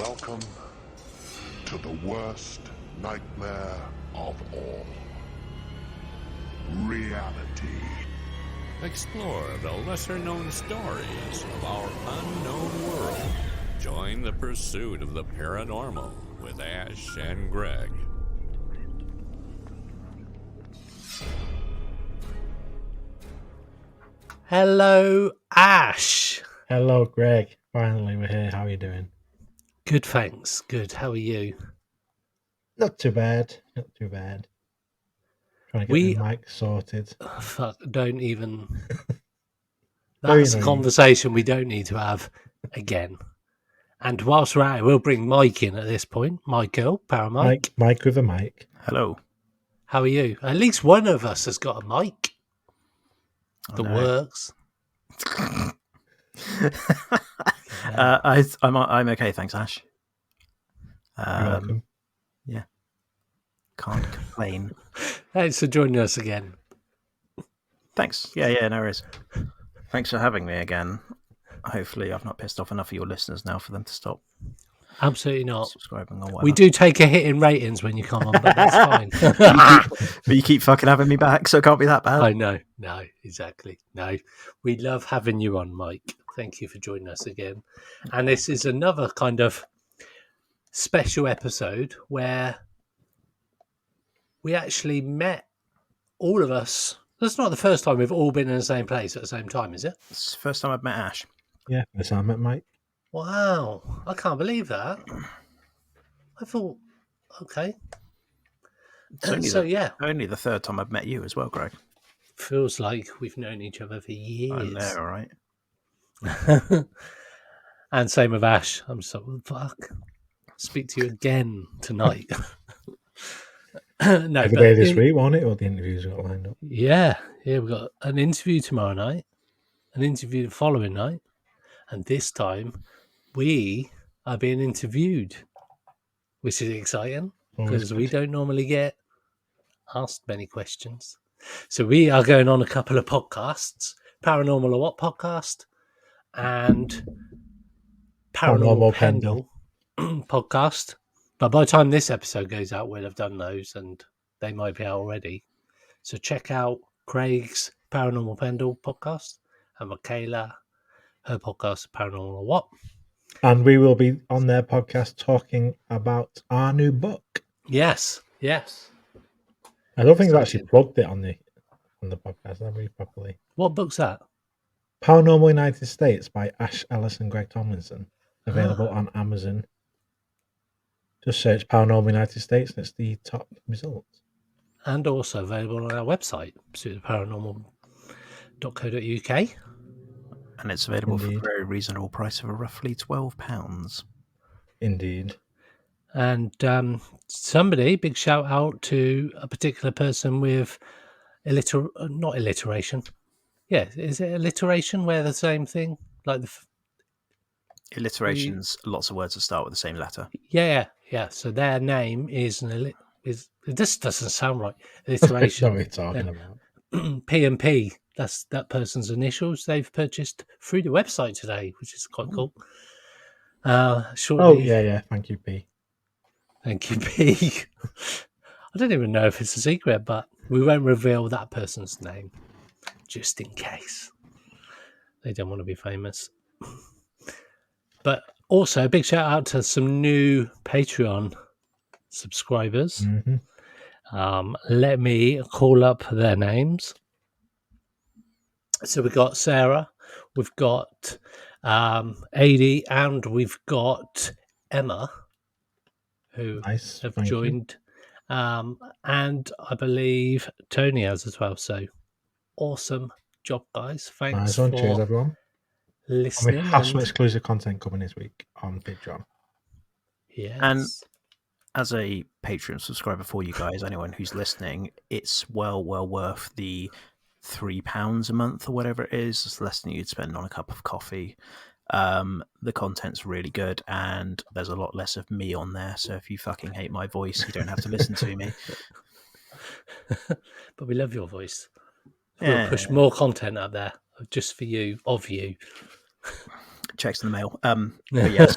Welcome to the worst nightmare of all. Reality. Explore the lesser-known stories of our unknown world. Join the pursuit of the paranormal with Ash and Greg. Hello, Ash. Hello, Greg. Finally, we're here. How are you doing? Good, thanks. Good. How are you? Not too bad. Not too bad. Trying to get the mic sorted. Fuck, don't even. Very That's a annoying. conversation we don't need to have again. And whilst we're at it, we'll bring Mike in at this point. Mike Earl, Paramike. Mike with a mic. Hello. How are you? At least one of us has got a mic that works. I'm okay, thanks, Ash. You're welcome. Yeah, can't complain. Thanks for joining us again. Thanks. Yeah, no worries. Thanks for having me again. Hopefully, I've not pissed off enough of your listeners now for them to stop Absolutely not. subscribing or whatever. We do take a hit in ratings when you come on, but that's fine. But you keep fucking having me back, so it can't be that bad. I know. No, exactly. No, we love having you on, Mike. Thank you for joining us again. And this is another kind of special episode where we actually met, all of us. That's not the first time we've all been in the same place at the same time, is it? It's the first time I've met Ash. Yeah, that's how I met Mike. Wow. I can't believe that. I thought, okay. It's So, yeah. only the third time I've met you as well, Greg. Feels like we've known each other for years. I know, all right? And same with Ash. I'm so fuck. Speak to you again tonight. No, Every day this week, won't it? Or the interviews got lined up. Yeah, we've got an interview tomorrow night, an interview the following night, and this time we are being interviewed, which is exciting because we don't normally get asked many questions. So we are going on a couple of podcasts, Paranormal or What podcast and Paranormal Pendle podcast. But by the time this episode goes out, we'll have done those and they might be out already. So check out Craig's Paranormal Pendle podcast and Michaela, her podcast, Paranormal or What. And we will be on their podcast talking about our new book. Yes. I don't think I've actually plugged it on the podcast, have we, properly? What book's that? Paranormal United States by Ash Ellis and Greg Tomlinson. Available on Amazon. Just search Paranormal United States and it's the top result. And also available on our website, paranormal.co.uk. And it's available for a very reasonable price of roughly £12. Indeed. And somebody, big shout out to a particular person with not alliteration. Yeah, is it alliteration where the same thing? Like Alliterations, lots of words that start with the same letter. Yeah. So their name is this doesn't sound right. Alliteration. What are we talking about? P&P. That's that person's initials. They've purchased through the website today, which is quite cool. Shortly, Oh yeah. Thank you, P. Thank you, P. I don't even know if it's a secret, but we won't reveal that person's name just in case they don't want to be famous. But also, a big shout out to some new Patreon subscribers. Mm-hmm. Let me call up their names. So we've got Sarah, we've got Adi, and we've got Emma, who have joined. And I believe Tony has as well. So awesome job, guys. Thanks nice one. Cheers, everyone. Listening. And we have some exclusive content coming this week on Patreon. Yes. And as a Patreon subscriber for you guys, anyone who's listening, it's well worth the £3 a month or whatever it is. It's less than you'd spend on a cup of coffee. The content's really good and there's a lot less of me on there. So if you fucking hate my voice, you don't have to listen to me. But we love your voice. Yeah. We'll push more content out there just for you, of you. checks in the mail. But yes,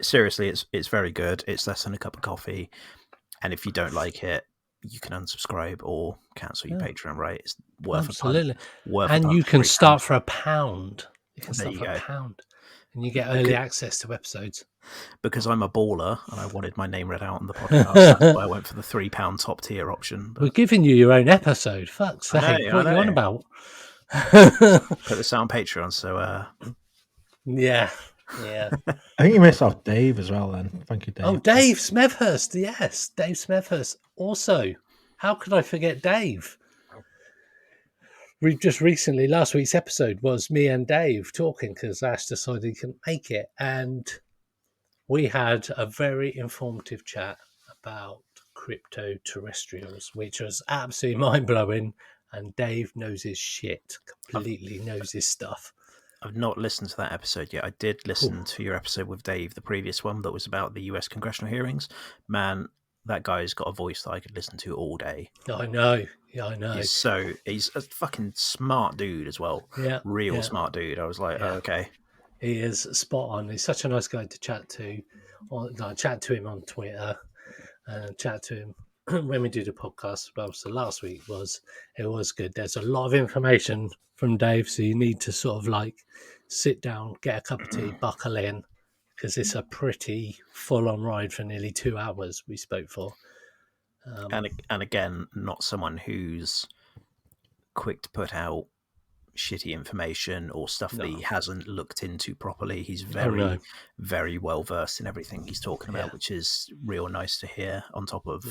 seriously, it's very good. It's less than a cup of coffee, and if you don't like it, you can unsubscribe or cancel your Patreon. Right? It's worth Absolutely. a punt. Worth And a punt you for can £3. start for £1. You can There start you for go. £1. And you get early access to episodes. Because I'm a baller and I wanted my name read out on the podcast, that's why I went for the £3 top tier option. We're giving you your own episode. Fuck's sake. What are you on about? Put this out on Patreon, so Yeah. I think you missed off Dave as well then. Thank you, Dave. Oh, Dave Smethurst. Yes, Dave Smethurst. Also, how could I forget Dave? We just recently, last week's episode was me and Dave talking because Ash decided he couldn't make it. And we had a very informative chat about crypto terrestrials, which was absolutely mind blowing. And Dave knows his shit, completely knows his stuff. I've not listened to that episode yet. I did listen to your episode with Dave, the previous one that was about the US congressional hearings. Man, that guy's got a voice that I could listen to all day. I know. Yeah, I know. He's a fucking smart dude as well. Yeah. Real smart dude. I was like, oh, okay. He is spot on. He's such a nice guy to chat to. I chat to him on Twitter and chat to him when we do the podcast. Well, so last week it was good. There's a lot of information from Dave, so you need to sort of like sit down, get a cup of tea, buckle in, because it's a pretty full-on ride for nearly 2 hours we spoke for. And again, not someone who's quick to put out shitty information or stuff that he hasn't looked into properly. He's very, very well versed in everything he's talking about, which is real nice to hear. On top of,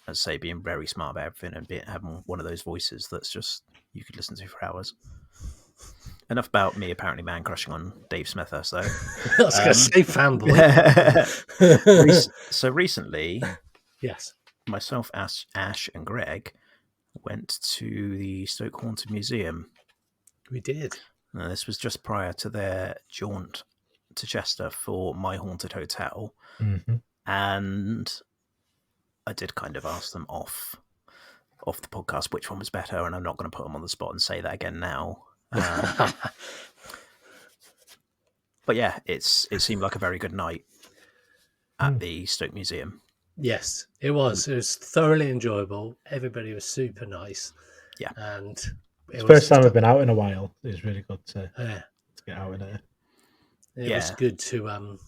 I'd say, being very smart about everything and having one of those voices that's just you could listen to for hours. Enough about me apparently man crushing on Dave Smethurst, though. I was going to say fanboy. So recently, yes, myself, Ash, and Greg went to the Stoke Haunted Museum. We did. This was just prior to their jaunt to Chester for My Haunted Hotel. Mm-hmm. And I did kind of ask them off the podcast which one was better, and I'm not going to put them on the spot and say that again now. But yeah, it seemed like a very good night at the Stoke Museum. Yes, it was. It was thoroughly enjoyable. Everybody was super nice. Yeah. And it's the first time I've been out in a while. It was really good to get out in there. It was good to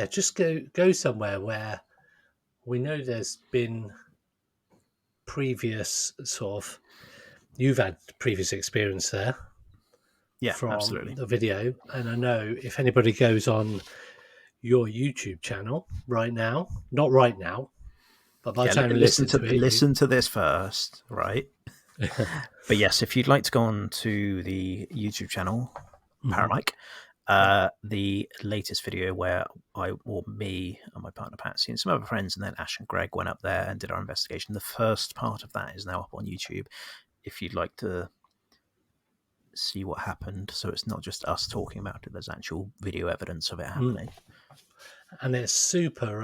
just go somewhere where we know there's been previous sort of you've had previous experience there. Yeah, from absolutely. The video. And I know if anybody goes on your YouTube channel right now, not right now, but by the time you listen to this first, right? But yes, if you'd like to go on to the YouTube channel, Paramike, the latest video where me and my partner Patsy and some other friends and then Ash and Greg went up there and did our investigation. The first part of that is now up on YouTube. If you'd like to see what happened, so it's not just us talking about it, there's actual video evidence of it happening. And it's super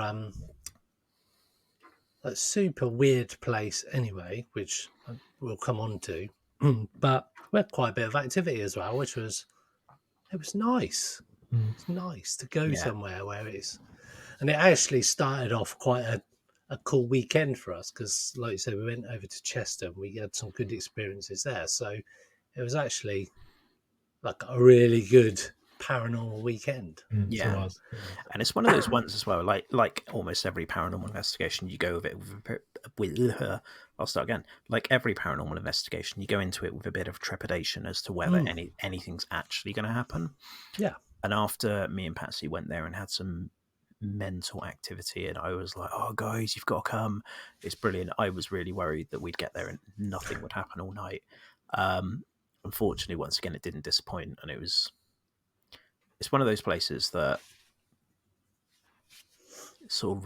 a super weird place anyway, which we'll come on to. But we had quite a bit of activity as well, which was nice. It's nice to go somewhere where it's, and it actually started off quite a cool weekend for us because, like you said, we went over to Chester and we had some good experiences there. So it was actually like a really good paranormal weekend. Yeah, and it's one of those ones as well. Like almost every paranormal investigation, you go with I'll start again. Like every paranormal investigation, you go into it with a bit of trepidation as to whether anything's actually going to happen. Yeah. And after me and Patsy went there and had some mental activity, and I was like, "Oh, guys, you've got to come! It's brilliant." I was really worried that we'd get there and nothing would happen all night. Unfortunately, once again, it didn't disappoint, and it's one of those places that sort of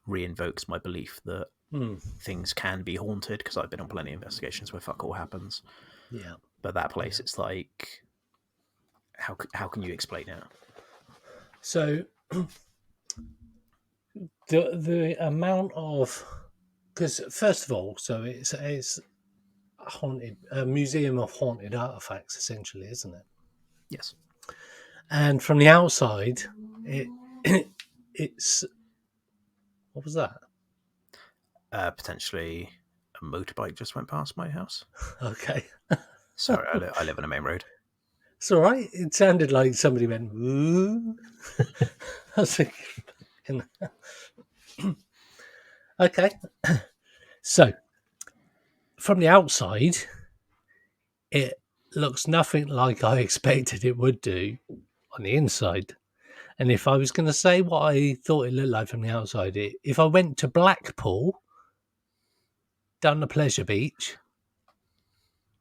re-invokes my belief that things can be haunted, because I've been on plenty of investigations where fuck all happens. Yeah. But that place, it's like, how can you explain it? So the amount of, because first of all, so it's a museum of haunted artifacts, essentially, isn't it? Yes. And from the outside, it's what was that? Potentially a motorbike just went past my house. Okay, Sorry, I live on a main road. it's all right. It sounded like somebody went "Ooh." I was thinking, okay. So from the outside, it looks nothing like I expected it would do on the inside. And if I was going to say what I thought it looked like from the outside, if I went to Blackpool down the pleasure beach,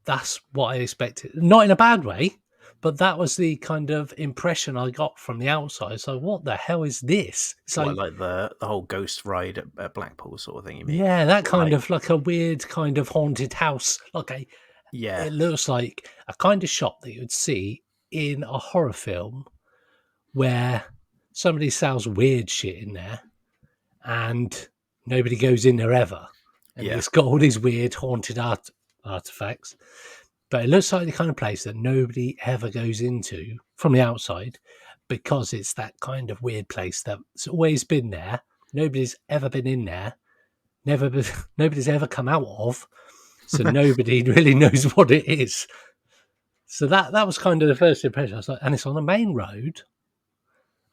that's what I expected. Not in a bad way, but that was the kind of impression I got from the outside. So what the hell is this? It's What, like the whole ghost ride at Blackpool sort of thing, you mean? yeah, that kind Like, of like a weird kind of haunted house. Okay, yeah, it looks like a kind of shop that you'd see in a horror film where somebody sells weird shit in there and nobody goes in there ever. And yeah. it's got all these weird haunted artifacts. But it looks like the kind of place that nobody ever goes into from the outside because it's that kind of weird place that's always been there. Nobody's ever been in there. Nobody's ever come out of. So nobody really knows what it is. So that was kind of the first impression. I was like, and it's on the main road.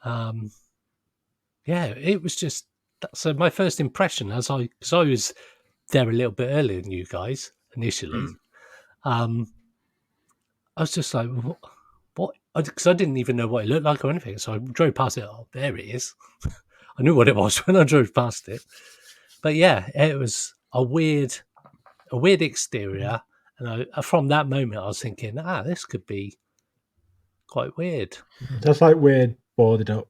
Yeah, it was just so my first impression because I was there a little bit earlier than you guys initially. I was just like, what? Because I didn't even know what it looked like or anything. So I drove past it. Oh, there it is. I knew what it was when I drove past it. But yeah, it was a weird exterior. And from that moment, I was thinking, this could be quite weird. That's like weird boarded up,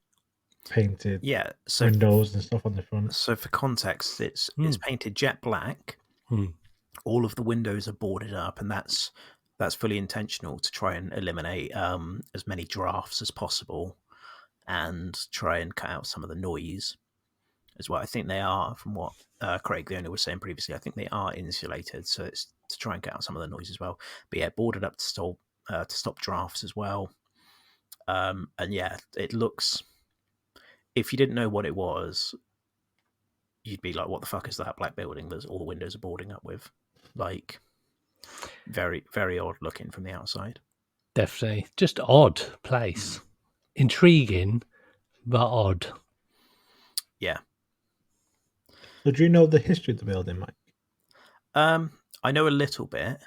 painted Yeah, so windows and stuff on the front. so for context, it's painted jet black. Hmm. All of the windows are boarded up, and that's fully intentional to try and eliminate as many drafts as possible, and try and cut out some of the noise as well. I think they are, from what Craig the owner was saying previously, I think they are insulated, so it's to try and cut out some of the noise as well. But yeah, boarded up to stop drafts as well. And yeah, it looks. If you didn't know what it was, you'd be like, "What the fuck is that black building?" There's all the windows are boarding up with, like, very very odd looking from the outside. Definitely. Just odd place. Intriguing, but odd. Yeah. So do you know the history of the building, Mike? I know a little bit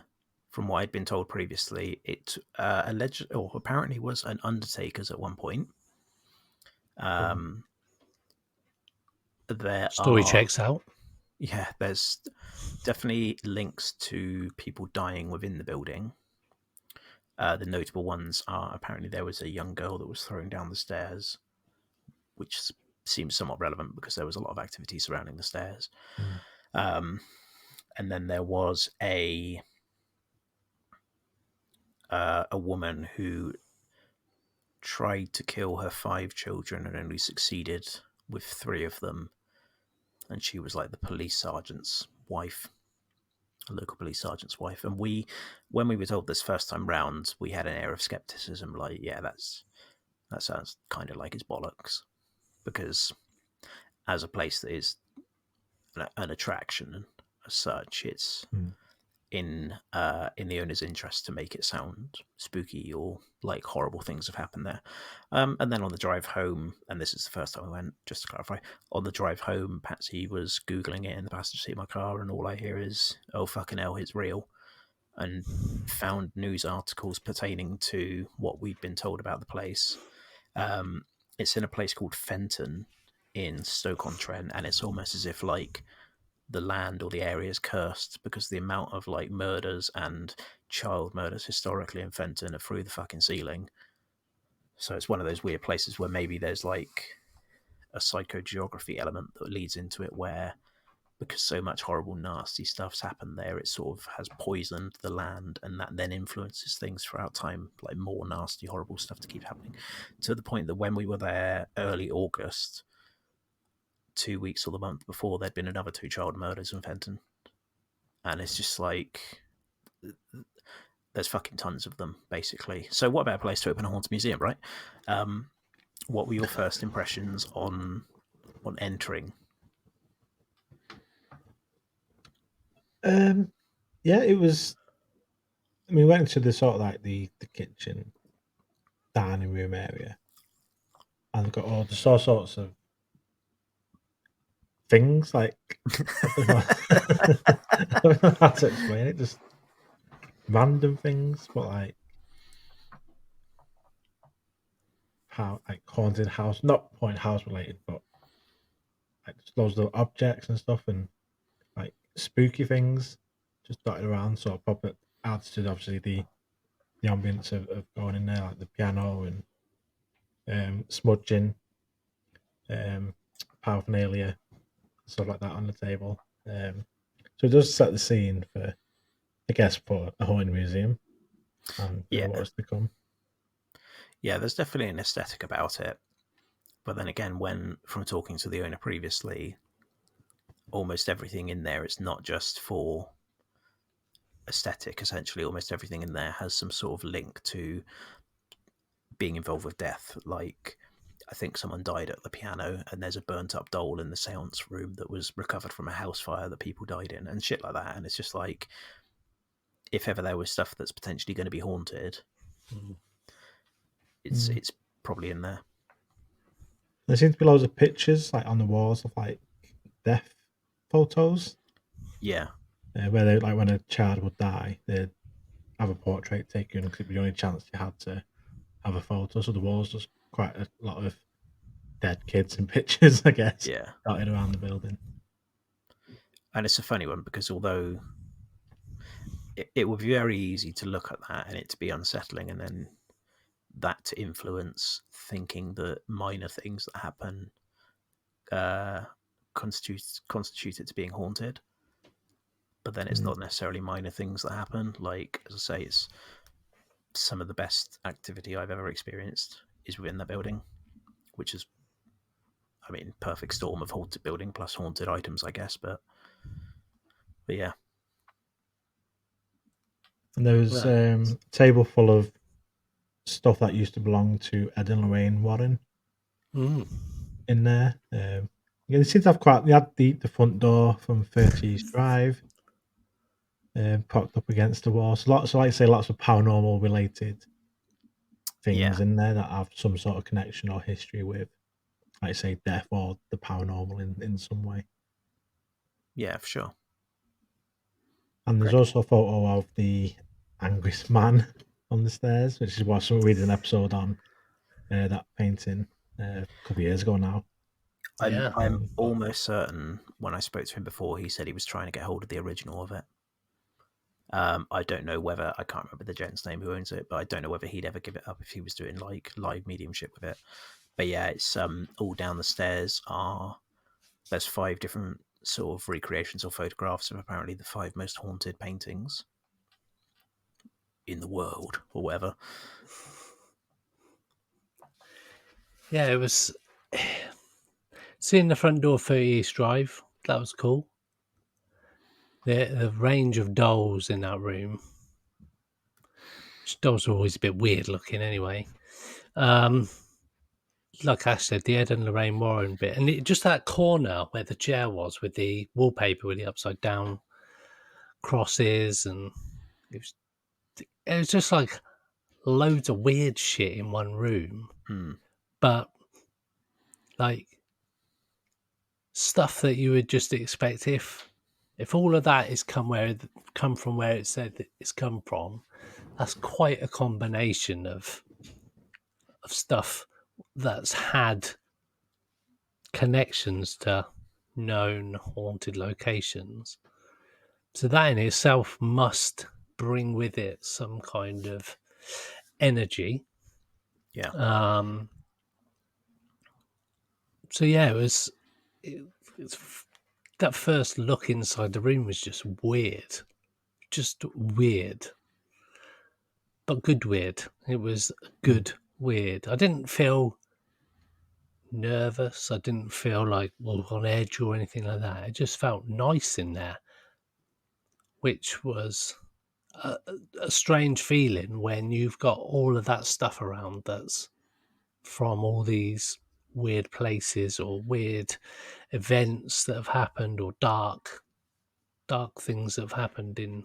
from what I'd been told previously. It alleged or apparently was an undertaker's at one point. There Story are checks out. yeah, there's definitely links to people dying within the building. The notable ones are apparently there was a young girl that was thrown down the stairs, which seems somewhat relevant because there was a lot of activity surrounding the stairs. And then there was a woman who tried to kill her 5 children and only succeeded with 3 of them. And she was like the police sergeant's wife, a local police sergeant's wife. And when we were told this first time round, we had an air of skepticism, like, yeah, that sounds kind of like it's bollocks, because as a place that is an attraction as such, it's in the owner's interest to make it sound spooky or like horrible things have happened there. And then on the drive home, and this is the first time I went, just to clarify, on the drive home, Patsy was Googling it in the passenger seat of my car, and all I hear is, "Oh, fucking hell, it's real," and found news articles pertaining to what we'd been told about the place. It's in a place called Fenton in Stoke-on-Trent, and it's almost as if like the land or the area is cursed, because the amount of like murders and child murders historically in Fenton are through the fucking ceiling. So it's one of those weird places where maybe there's like a psychogeography element that leads into it, where because so much horrible nasty stuff's happened there, it sort of has poisoned the land, and that then influences things throughout time, like more nasty horrible stuff to keep happening, to the point that when we were there early August, 2 weeks or the month before, there'd been another 2 child murders in Fenton. And it's just like, there's fucking tons of them, basically. So what better place to open a haunted museum, right? What were your first impressions on entering? Yeah, it was. I mean, we went into the sort of like the kitchen, dining room area, and got all just all sorts of things. Like I don't know, I don't know how to explain it. Just random things, but like how like haunted house, not haunted house related, but like just loads of objects and stuff, and like spooky things just dotted around. So it probably adds to obviously the ambience of going in there, like the piano and smudging, um, paraphernalia, stuff like that on the table. So it does set the scene for, I guess, for a haunted museum and Yeah. what is to come. Yeah, there's definitely an aesthetic about it. But then again, from talking to the owner previously, almost everything in there is not just for aesthetic. Essentially, almost everything in there has some sort of link to being involved with death. Like, I think someone died at the piano, and there's a burnt up doll in the seance room that was recovered from a house fire that people died in, and shit like that. And it's just like, if ever there was stuff that's potentially going to be haunted, it's probably in there. There seems to be loads of pictures like on the walls of like death photos. Yeah. Where they like when a child would die, they'd have a portrait taken because it'd be the only chance you had to have a photo. So the walls just quite a lot of dead kids in pictures, I guess. Yeah. Dotted around the building. And it's a funny one because although it would be very easy to look at that and it to be unsettling, and then that to influence thinking that minor things that happen constitute it to being haunted. But then it's not necessarily minor things that happen. Like, as I say, it's some of the best activity I've ever experienced is within that building, which is, I mean, perfect storm of haunted building plus haunted items, I guess. But yeah. And there was a table full of stuff that used to belong to Ed and Lorraine Warren in there. Yeah, they seem to have quite. They had the front door from 30's Drive propped up against the wall. So lots, like I say, lots of paranormal related things in there that have some sort of connection or history with, like I say, death or the paranormal in some way. Yeah, for sure. And there's also a photo of the angriest man on the stairs, which is what we did an episode on that painting a couple of years ago now. I'm almost certain when I spoke to him before, he said he was trying to get hold of the original of it. I don't know whether, I can't remember the gent's name who owns it, but I don't know whether he'd ever give it up if he was doing like live mediumship with it. But yeah, it's all down the stairs there's 5 different sort of recreations or photographs of apparently the 5 most haunted paintings in the world or whatever. Yeah, it was seeing the front door 30 East Drive. That was cool. The range of dolls in that room. Dolls are always a bit weird looking anyway. Like I said, the Ed and Lorraine Warren bit, and just that corner where the chair was with the wallpaper with the upside down crosses, and it was just like loads of weird shit in one room, but like stuff that you would just expect if all of that is come from where it said that it's come from. That's quite a combination of stuff that's had connections to known haunted locations. So that in itself must bring with it some kind of energy. Yeah. So yeah, it's that first look inside the room was just weird, but good weird. It was good weird. I didn't feel nervous. I didn't feel like on edge or anything like that. It just felt nice in there, which was a strange feeling when you've got all of that stuff around that's from all these weird places or weird events that have happened or dark things that have happened in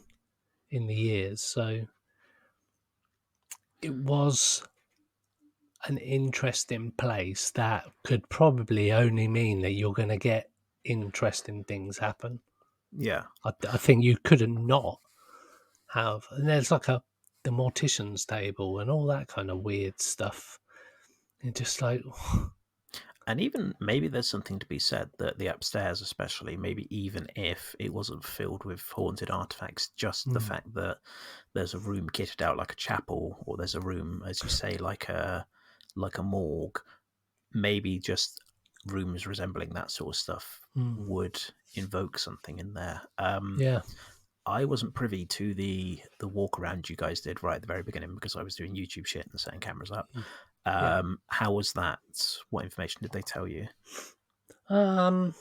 the years. So it was an interesting place that could probably only mean that you're going to get interesting things happen. Yeah. I think you couldn't not have, and there's like the mortician's table and all that kind of weird stuff. And just like, And even maybe there's something to be said that the upstairs, especially, maybe even if it wasn't filled with haunted artifacts, just the fact that there's a room kitted out like a chapel, or there's a room, as you say, like a morgue, maybe just rooms resembling that sort of stuff would invoke something in there. yeah. I wasn't privy to the walk around you guys did right at the very beginning because I was doing YouTube shit and setting cameras up. How was that? What information did they tell you? Not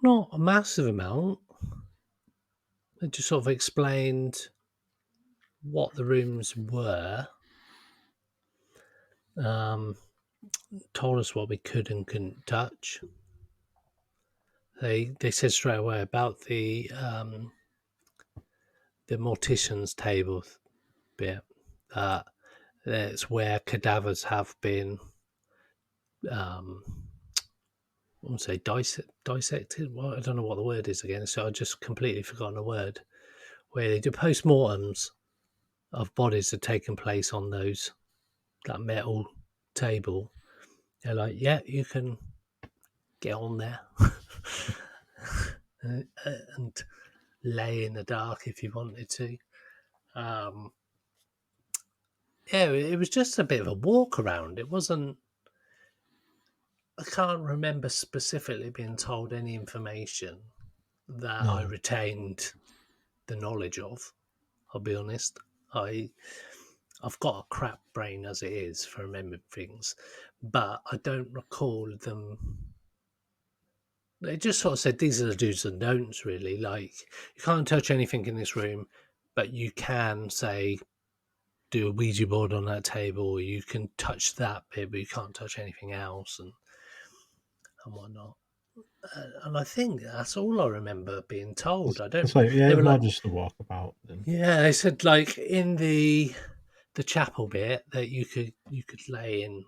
a massive amount. They just sort of explained what the rooms were. Told us what we could and couldn't touch. They said straight away about the mortician's table bit that it's where cadavers have been I won't say dissected. Well, I don't know what the word is again, so I just completely forgotten the word. Where they do post-mortems of bodies that taken place on that metal table. They're like, yeah, you can get on there and lay in the dark if you wanted to. Yeah, it was just a bit of a walk around. It wasn't. I can't remember specifically being told any information that I retained the knowledge of. I'll be honest. I've got a crap brain as it is for remembering things, but I don't recall them. They just sort of said these are the do's and don'ts, really. Like, you can't touch anything in this room, but you can say, do a Ouija board on that table, or you can touch that bit, but you can't touch anything else, and whatnot. And I think that's all I remember being told. I don't. It's like, yeah, They it's were more like, just a walkabout. Then. yeah, they said like in the chapel bit that you could lay in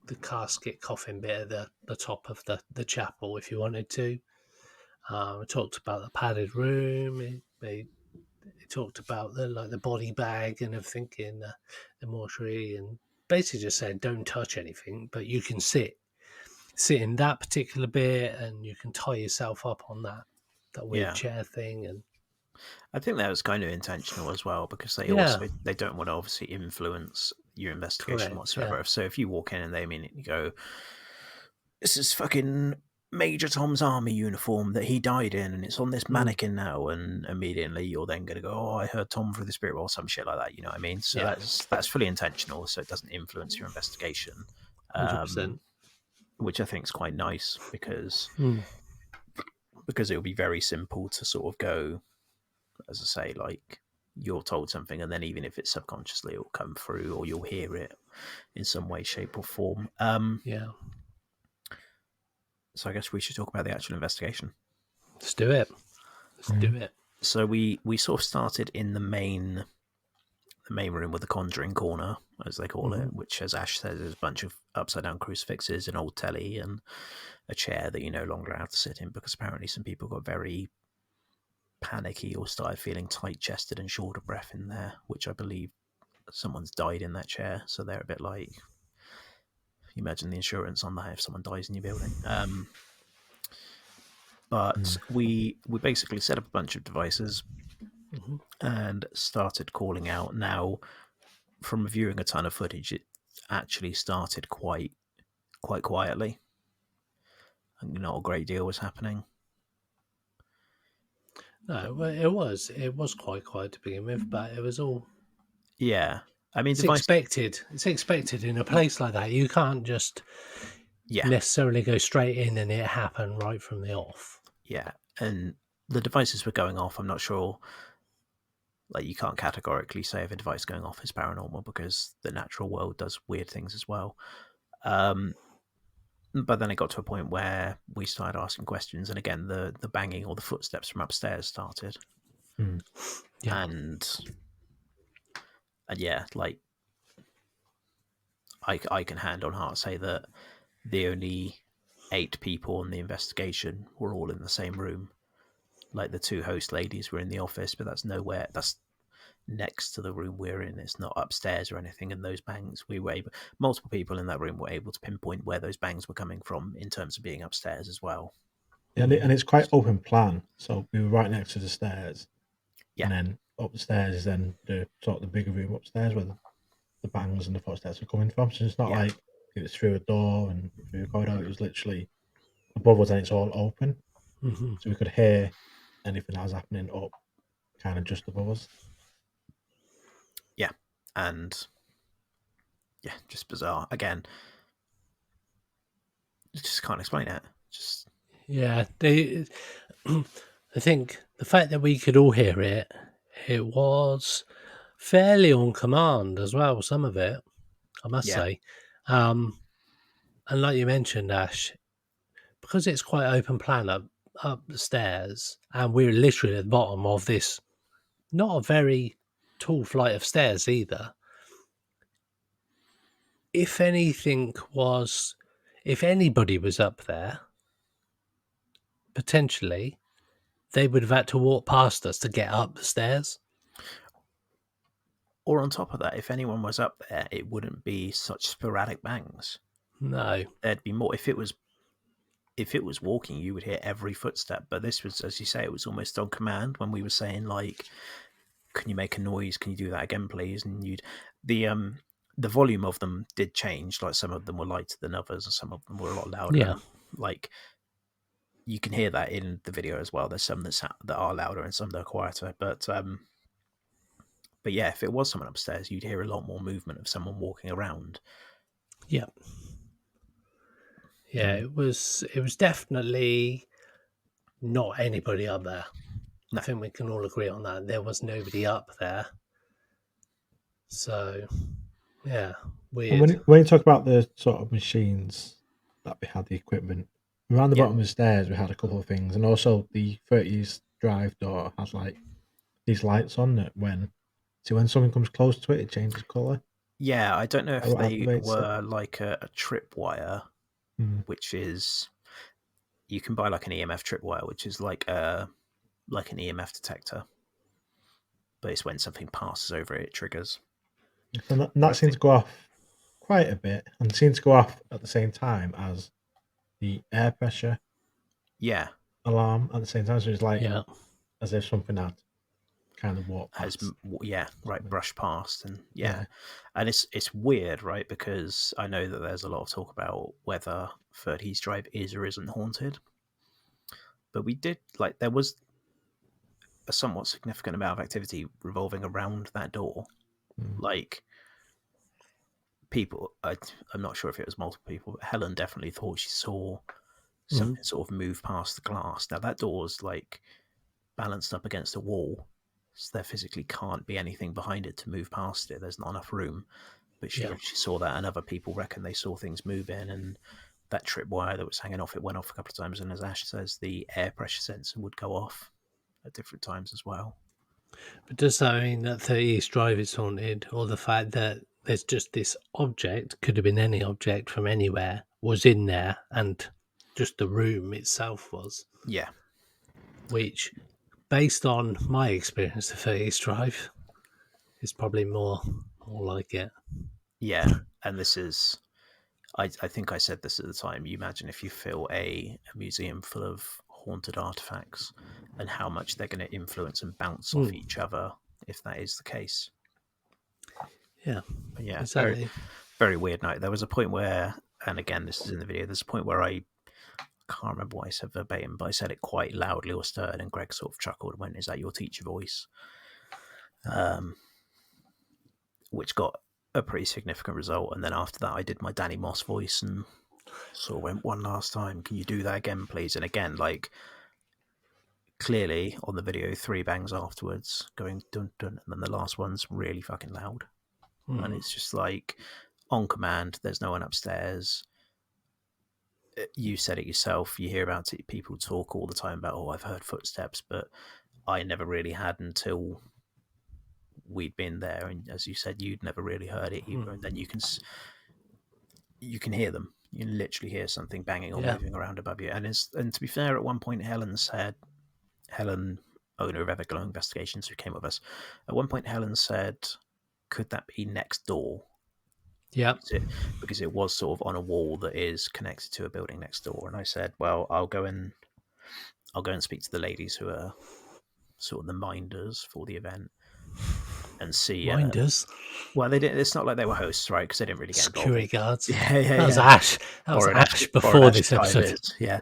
the casket coffin bit at the top of the chapel if you wanted to. We talked about the padded room. They talked about the body bag and everything in the mortuary, and basically just said don't touch anything, but you can sit in that particular bit, and you can tie yourself up on that weird chair thing. And I think that was kind of intentional as well because they don't want to obviously influence your investigation whatsoever. So if you walk in and they immediately go, "This is fucking Major Tom's army uniform that he died in, and it's on this mannequin now," and immediately you're then going to go, "Oh, I heard Tom through the spirit," or some shit like that. You know what I mean? So that's fully intentional, so it doesn't influence your investigation. 100%. Which I think is quite nice because it will be very simple to sort of go, as I say, like you're told something, and then even if it's subconsciously, it will come through, or you'll hear it in some way, shape, or form. So I guess we should talk about the actual investigation. Let's do it. So we sort of started in the main room with the conjuring corner, as they call it, which, as Ash says, is a bunch of upside down crucifixes, an old telly, and a chair that you're no longer allowed to sit in because apparently some people got very panicky or started feeling tight chested and short of breath in there, which I believe someone's died in that chair. So they're a bit like, you imagine the insurance on that if someone dies in your building. But we basically set up a bunch of devices and started calling out. Now, from viewing a ton of footage, it actually started quite quietly. And not a great deal was happening. No, it was quite quiet to begin with, but it was all. Yeah, I mean, it's expected. It's expected in a place like that. You can't just necessarily go straight in and it happen right from the off. Yeah, and the devices were going off. I'm not sure. Like, you can't categorically say if a device going off is paranormal because the natural world does weird things as well. But then it got to a point where we started asking questions, and again, the banging or the footsteps from upstairs started. Yeah. And yeah, like, I can hand on heart say that the only 8 people on the investigation were all in the same room. Like, the 2 host ladies were in the office, but that's next to the room we're in. It's not upstairs or anything. And those bangs, multiple people in that room were able to pinpoint where those bangs were coming from in terms of being upstairs as well. Yeah, and it's quite open plan. So we were right next to the stairs. Yeah. And then upstairs is then the sort of the bigger room upstairs where the bangs and the footsteps are coming from. So it's not like it was through a door and through a corridor. It was literally above us and it's all open. So we could hear anything that was happening up kind of just above us. Yeah. And yeah, just bizarre. Again, just can't explain it. Just I think the fact that we could all hear it, it was fairly on command as well, some of it, I must say. And like you mentioned, Ash, because it's quite open plan up the stairs, and we're literally at the bottom of this, not a very tall flight of stairs either. If anybody was up there, potentially, they would have had to walk past us to get up the stairs. Or on top of that, if anyone was up there, it wouldn't be such sporadic bangs. No. There'd be more. If it was walking, you would hear every footstep. But this was, as you say, it was almost on command when we were saying, like, can you make a noise? Can you do that again, please? And the volume of them did change. Like, some of them were lighter than others, and some of them were a lot louder. Yeah. Like, you can hear that in the video as well. There's some that are louder and some that are quieter. But yeah, if it was someone upstairs, you'd hear a lot more movement of someone walking around. Yeah. Yeah, it was definitely not anybody up there. No. I think we can all agree on that. There was nobody up there. So, yeah, weird. And when you talk about the sort of machines that we had, the equipment, around the bottom of the stairs, we had a couple of things. And also the 30s drive door has like these lights on it when someone comes close to it, it changes colour. Yeah, I don't know if Or they activates were like a tripwire, which is, you can buy like an EMF tripwire, which is like an EMF detector. But it's when something passes over it, it triggers. And that seems to go off quite a bit, and seems to go off at the same time as the air pressure alarm at the same time. So it's like as if something had kind of walked past. Brushed past. And and it's weird, right? Because I know that there's a lot of talk about whether 30s Drive is or isn't haunted. But there was a somewhat significant amount of activity revolving around that door. Like, people, I'm not sure if it was multiple people, but Helen definitely thought she saw something sort of move past the glass. Now, that door's like balanced up against a wall, so there physically can't be anything behind it to move past it. There's not enough room. But she saw that, and other people reckon they saw things move in, and that tripwire that was hanging off, it went off a couple of times. And as Ash says, the air pressure sensor would go off at different times as well. But does that mean that 30 East Drive is haunted, or the fact that there's just this object, could have been any object from anywhere, was in there, and just the room itself was? Yeah. Which, based on my experience of 30 East Drive, is probably more like it. Yeah, and this is, I think I said this at the time, you imagine if you fill a museum full of haunted artifacts and how much they're going to influence and bounce off each other if that is the case. Yeah. But yeah, exactly. very, very weird night. There was a point where, and again, this is in the video, there's a point where I can't remember what I said verbatim, but I said it quite loudly or stirred, and Greg sort of chuckled and went, "Is that your teacher voice?" Which got a pretty significant result. And then after that, I did my Danny Moss voice and sort of went, "One last time, can you do that again, please?" And again, like, clearly on the video 3 bangs afterwards, going dun dun, and then the last one's really fucking loud, and it's just like on command. There's no one upstairs. You said it yourself. You hear about it. People talk all the time about, oh, I've heard footsteps, but I never really had until we'd been there. And as you said, you'd never really heard it either. And then you can hear them. You literally hear something banging or moving around above you. And to be fair, at one point, Helen, owner of Everglow Investigations, who came with us, at one point, Helen said, "Could that be next door?" Yeah, because it was sort of on a wall that is connected to a building next door. And I said, well, I'll go and speak to the ladies who are sort of the minders for the event and see. Minders. Well, they didn't. It's not like they were hosts, right? Because they didn't really get involved. Security guards. Yeah. That was Ash. That was Ash before this episode. Yeah.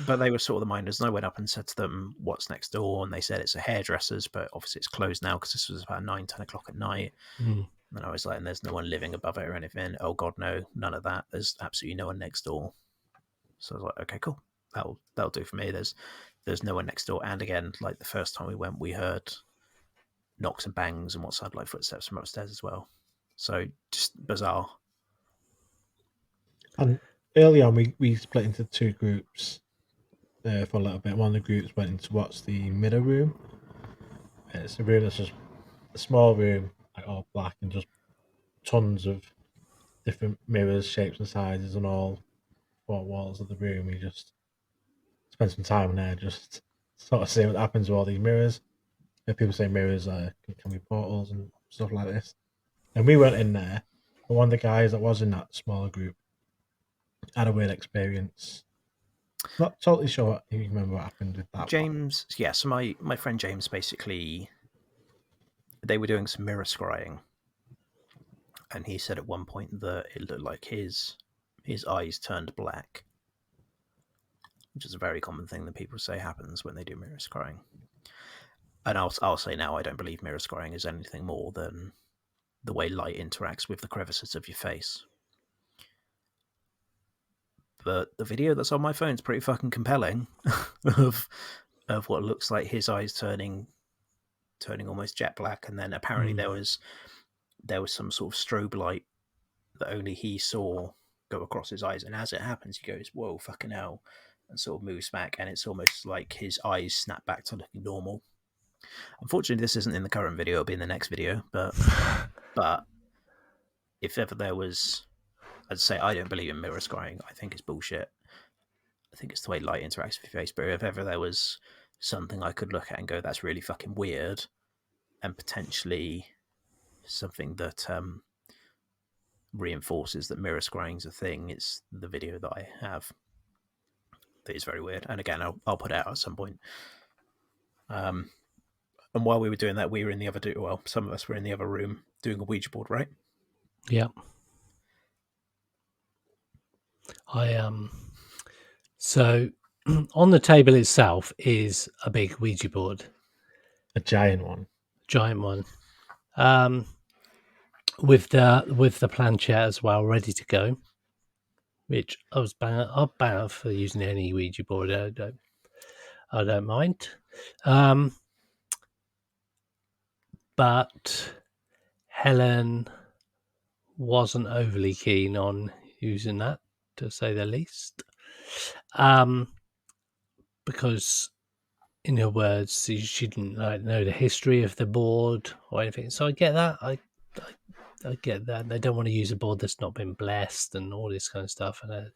But they were sort of the minders, and I went up and said to them, "What's next door?" And they said it's a hairdresser's, but obviously it's closed now because this was about 9-10 o'clock at night. And I was like, and there's no one living above it or anything. Oh God, no, none of that. There's absolutely no one next door. So I was like, okay, cool. That'll do for me. There's no one next door. And again, like the first time we went, we heard knocks and bangs and what sounded like footsteps from upstairs as well. So just bizarre. And early on, we split into 2 groups for a little bit. One of the groups went into what's the mirror room. It's a room that's just a small room, like all black, and just tons of different mirrors, shapes and sizes on all 4 walls of the room. We just spend some time in there, just sort of see what happens with all these mirrors. People say mirrors can be portals and stuff like this. And we went in there, and one of the guys that was in that smaller group had a weird experience. Not totally sure if you remember what happened with that. James, one. Yeah, so my friend James, basically, they were doing some mirror scrying. And he said at one point that it looked like his eyes turned black, which is a very common thing that people say happens when they do mirror scrying. And I'll say now, I don't believe mirror scrying is anything more than the way light interacts with the crevices of your face. But the video that's on my phone is pretty fucking compelling of what looks like his eyes turning almost jet black, and then apparently there was some sort of strobe light that only he saw go across his eyes, and as it happens, he goes, "Whoa, fucking hell," and sort of moves back, and it's almost like his eyes snap back to looking normal. Unfortunately, this isn't in the current video; it'll be in the next video. But if ever there was, I'd say I don't believe in mirror scrying. I think it's bullshit. I think it's the way light interacts with your face. But if ever there was something I could look at and go, "That's really fucking weird," and potentially something that reinforces that mirror scrying is a thing, it's the video that I have. That is very weird. And again, I'll put it out at some point. And while we were doing that, we were in the other some of us were in the other room doing a Ouija board, right? Yeah. So on the table itself is a big Ouija board. A giant one. With the planchette as well, ready to go. Which I'll ban for using any Ouija board. I don't mind. But Helen wasn't overly keen on using that, to say the least. Because in her words, she didn't know the history of the board or anything. So I get that. I get that. They don't want to use a board that's not been blessed and all this kind of stuff. And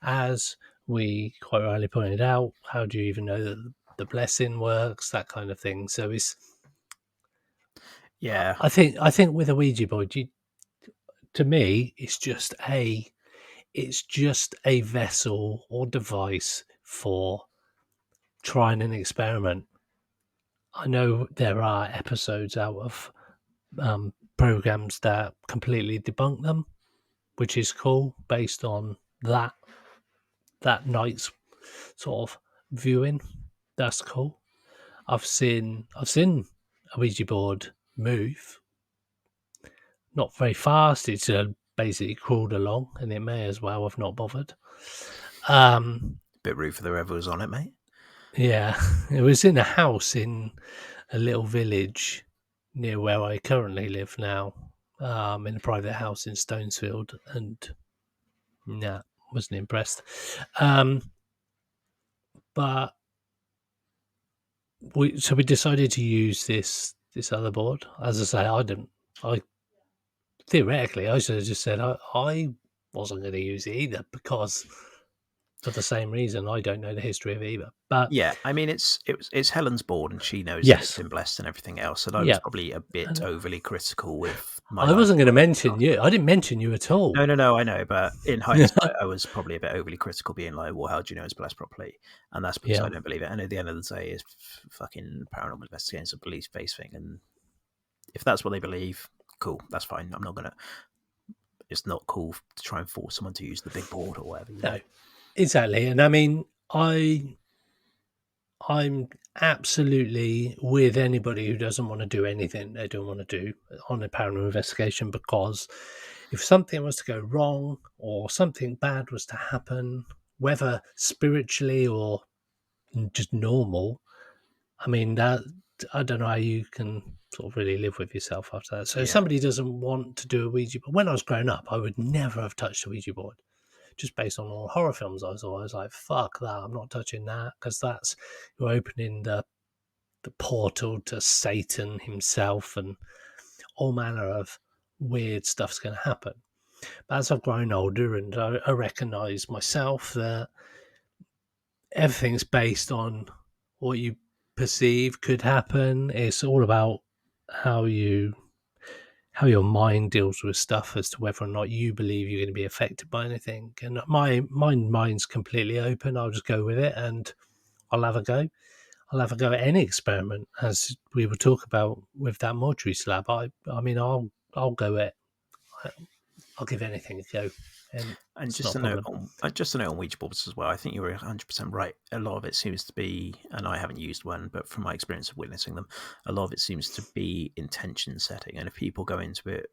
as we quite rightly pointed out, how do you even know that the blessing works? That kind of thing. So it's... Yeah. I think with a Ouija board, to me, it's just a vessel or device for trying an experiment. I know there are episodes out of programs that completely debunk them, which is cool based on that night's sort of viewing. That's cool. I've seen a Ouija board move, not very fast. It's basically crawled along, and it may as well have not bothered. Bit rude for whoever was on it, mate. Yeah, it was in a house in a little village near where I currently live now, in a private house in Stonesfield, and nah, wasn't impressed. But we decided to use this other board. As I say, I theoretically I should have just said I wasn't going to use it either because for the same reason I don't know the history of either. But Yeah, I mean it's Helen's board, and she knows that it's yes, been blessed and everything else. And I was yeah. probably a bit overly critical with my I life. wasn't going to mention you. I didn't mention you at all. No, I know, but in hindsight, I was probably a bit overly critical, being like, "Well, how do you know it's blessed properly?" And that's because Yeah. I don't believe it. And at the end of the day, it's fucking paranormal investigations, a belief-based thing, and if that's what they believe, cool, that's fine. I'm not gonna. It's not cool to try and force someone to use the big board or whatever. No, exactly. And I mean, I'm absolutely with anybody who doesn't want to do anything they don't want to do on a paranormal investigation, because if something was to go wrong or something bad was to happen, whether spiritually or just normal, I mean, that I don't know how you can sort of really live with yourself after that. So if Yeah. somebody doesn't want to do a Ouija board, when I was growing up, I would never have touched a Ouija board. Just based on all horror films I saw, I was like, fuck that, I'm not touching that, because that's, you're opening the portal to Satan himself, and all manner of weird stuff's going to happen. But as I've grown older and I recognise myself that everything's based on what you perceive could happen. It's all about how your mind deals with stuff as to whether or not you believe you're going to be affected by anything. And my mind's completely open. I'll just go with it, and I'll have a go. I'll have a go at any experiment, as we will talk about with that mortuary slab. I mean, I'll go at. I'll give anything a go, and just a note on Ouija boards as well. I think you were 100% right. A lot of it seems to be, and I haven't used one, but from my experience of witnessing them, a lot of it seems to be intention setting. And if people go into it,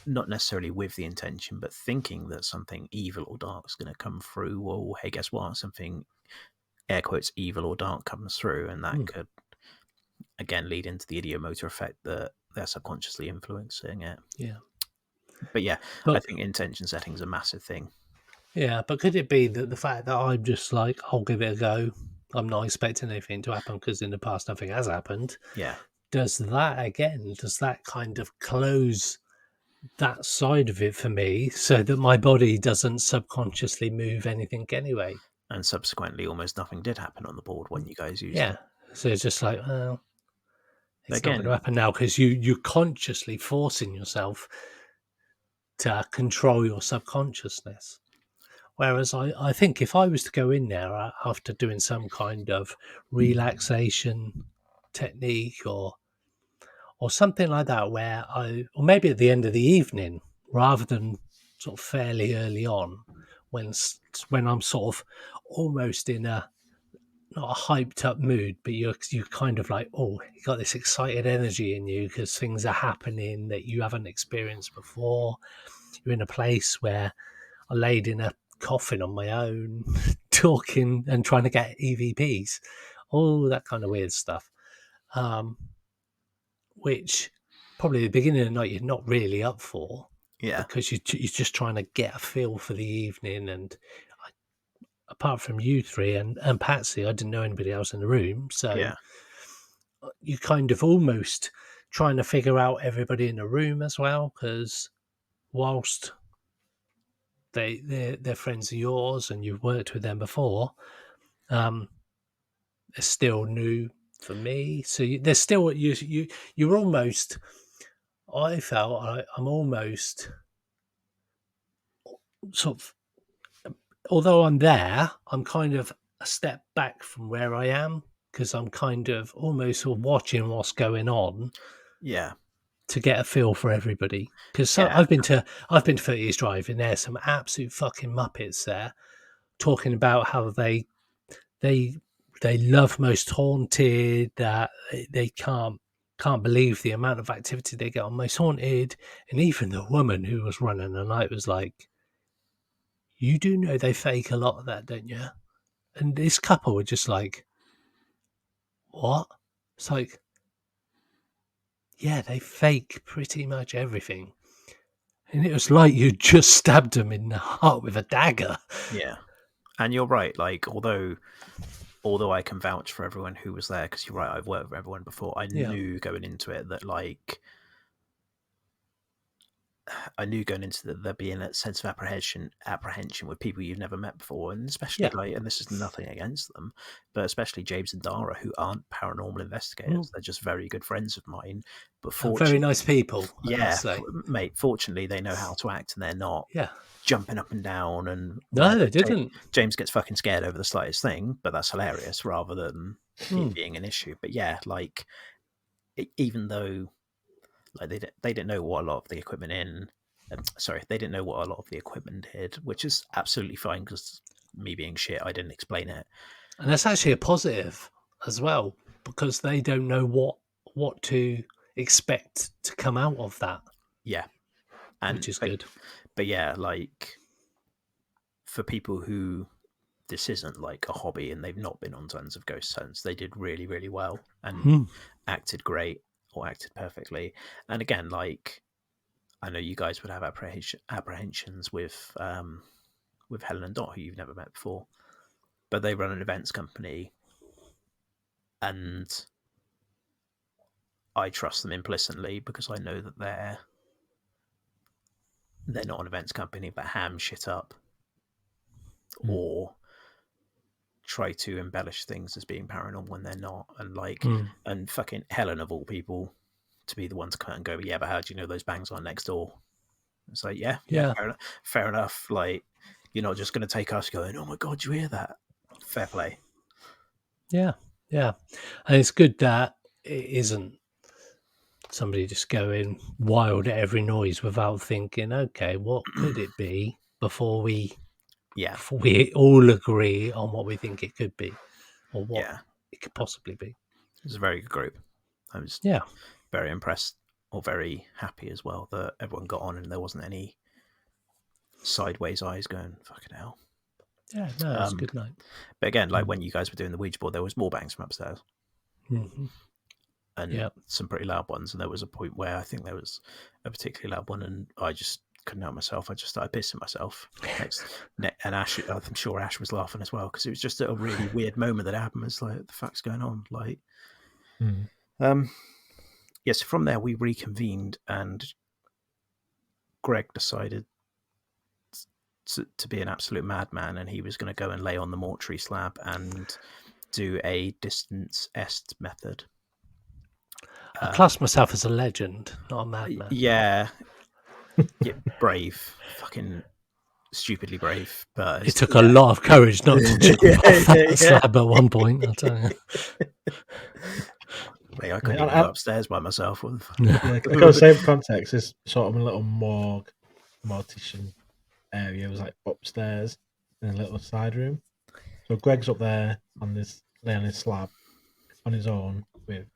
not necessarily with the intention, but thinking that something evil or dark is going to come through, well, hey, guess what? Something, air quotes, evil or dark comes through, and that could again lead into the ideomotor effect that they're subconsciously influencing it. Yeah. But yeah, I think intention setting is a massive thing. Yeah, but could it be that the fact that I'm just like, I'll give it a go, I'm not expecting anything to happen because in the past nothing has happened? Yeah. Does that kind of close that side of it for me so that my body doesn't subconsciously move anything anyway? And subsequently, almost nothing did happen on the board when you guys used it. Yeah. So it's just like, well, it's Again, not going to happen now because you're consciously forcing yourself to control your subconsciousness. Whereas I think if I was to go in there after doing some kind of relaxation technique or something like that, where or maybe at the end of the evening, rather than sort of fairly early on, when I'm sort of almost in a not a hyped up mood, but you're kind of like, oh, you got this excited energy in you because things are happening that you haven't experienced before. You're in a place where I laid in a coffin on my own, talking and trying to get EVPs, all that kind of weird stuff. Which probably at the beginning of the night you're not really up for, because you're just trying to get a feel for the evening. And apart from you three and Patsy, I didn't know anybody else in the room, so you kind of almost trying to figure out everybody in the room as well, because whilst they're friends of yours and you've worked with them before, they're still new for me. So there's still you're almost. I felt I'm almost sort of, although I'm there, I'm kind of a step back from where I am, because I'm kind of almost sort of watching what's going on. Yeah. To get a feel for everybody, because I've been to 30 Years Drive, and there's some absolute fucking muppets there talking about how they love Most Haunted, that they can't believe the amount of activity they get on Most Haunted. And even the woman who was running the night was like, you do know they fake a lot of that, don't you? And this couple were just like, what? It's like, yeah, they fake pretty much everything. And it was like you just stabbed them in the heart with a dagger. Yeah. And you're right, like, although I can vouch for everyone who was there, because you're right, I've worked with everyone before, I knew going into it that, like, there being a sense of apprehension with people you've never met before, and especially and this is nothing against them, but especially James and Dara, who aren't paranormal investigators. They're just very good friends of mine. But very nice people. Mate. Fortunately, they know how to act, and they're not jumping up and down. And no, they didn't. James gets fucking scared over the slightest thing, but that's hilarious rather than it being an issue. But yeah, like even though. Like they didn't know what a lot of the equipment they didn't know what a lot of the equipment did, which is absolutely fine because me being shit, I didn't explain it. And that's actually a positive as well, because they don't know what to expect to come out of that. Yeah, which is good. But yeah, like for people who this isn't like a hobby and they've not been on tons of ghost hunts, they did really, really well and acted great. Or acted perfectly. And again, like I know you guys would have apprehensions with Helen and Dot, who you've never met before, but they run an events company, and I trust them implicitly because I know that they're not an events company, but ham shit up or try to embellish things as being paranormal when they're not, and like and fucking Helen of all people to be the one to come out and go, yeah, but how do you know those bangs aren't next door? It's like, yeah, fair enough. Like you're not just going to take us going, oh my god, you hear that? Fair play. Yeah, and it's good that it isn't somebody just going wild at every noise without thinking, okay, what could it be before we all agree on what we think it could be or what it could possibly be. It was a very good group. I was very impressed or very happy as well that everyone got on and there wasn't any sideways eyes going, fucking hell. Yeah, no, it was a good night. But again, like when you guys were doing the Ouija board, there was more bangs from upstairs. And some pretty loud ones. And there was a point where I think there was a particularly loud one and I just couldn't help myself. I just started pissing myself. And Ash, I'm sure Ash was laughing as well because it was just a really weird moment that happened. It's like, what the fuck's going on? Like, so from there we reconvened and Greg decided to be an absolute madman and he was going to go and lay on the mortuary slab and do a distance est method. I class myself as a legend, not a madman. Yeah, brave, fucking stupidly brave. But it took a lot of courage not to jump off that slab at one point. I'll tell you. I couldn't even go upstairs by myself. Because same context is sort of a little mortician area. It was like upstairs in a little side room. So Greg's up there on his slab on his own with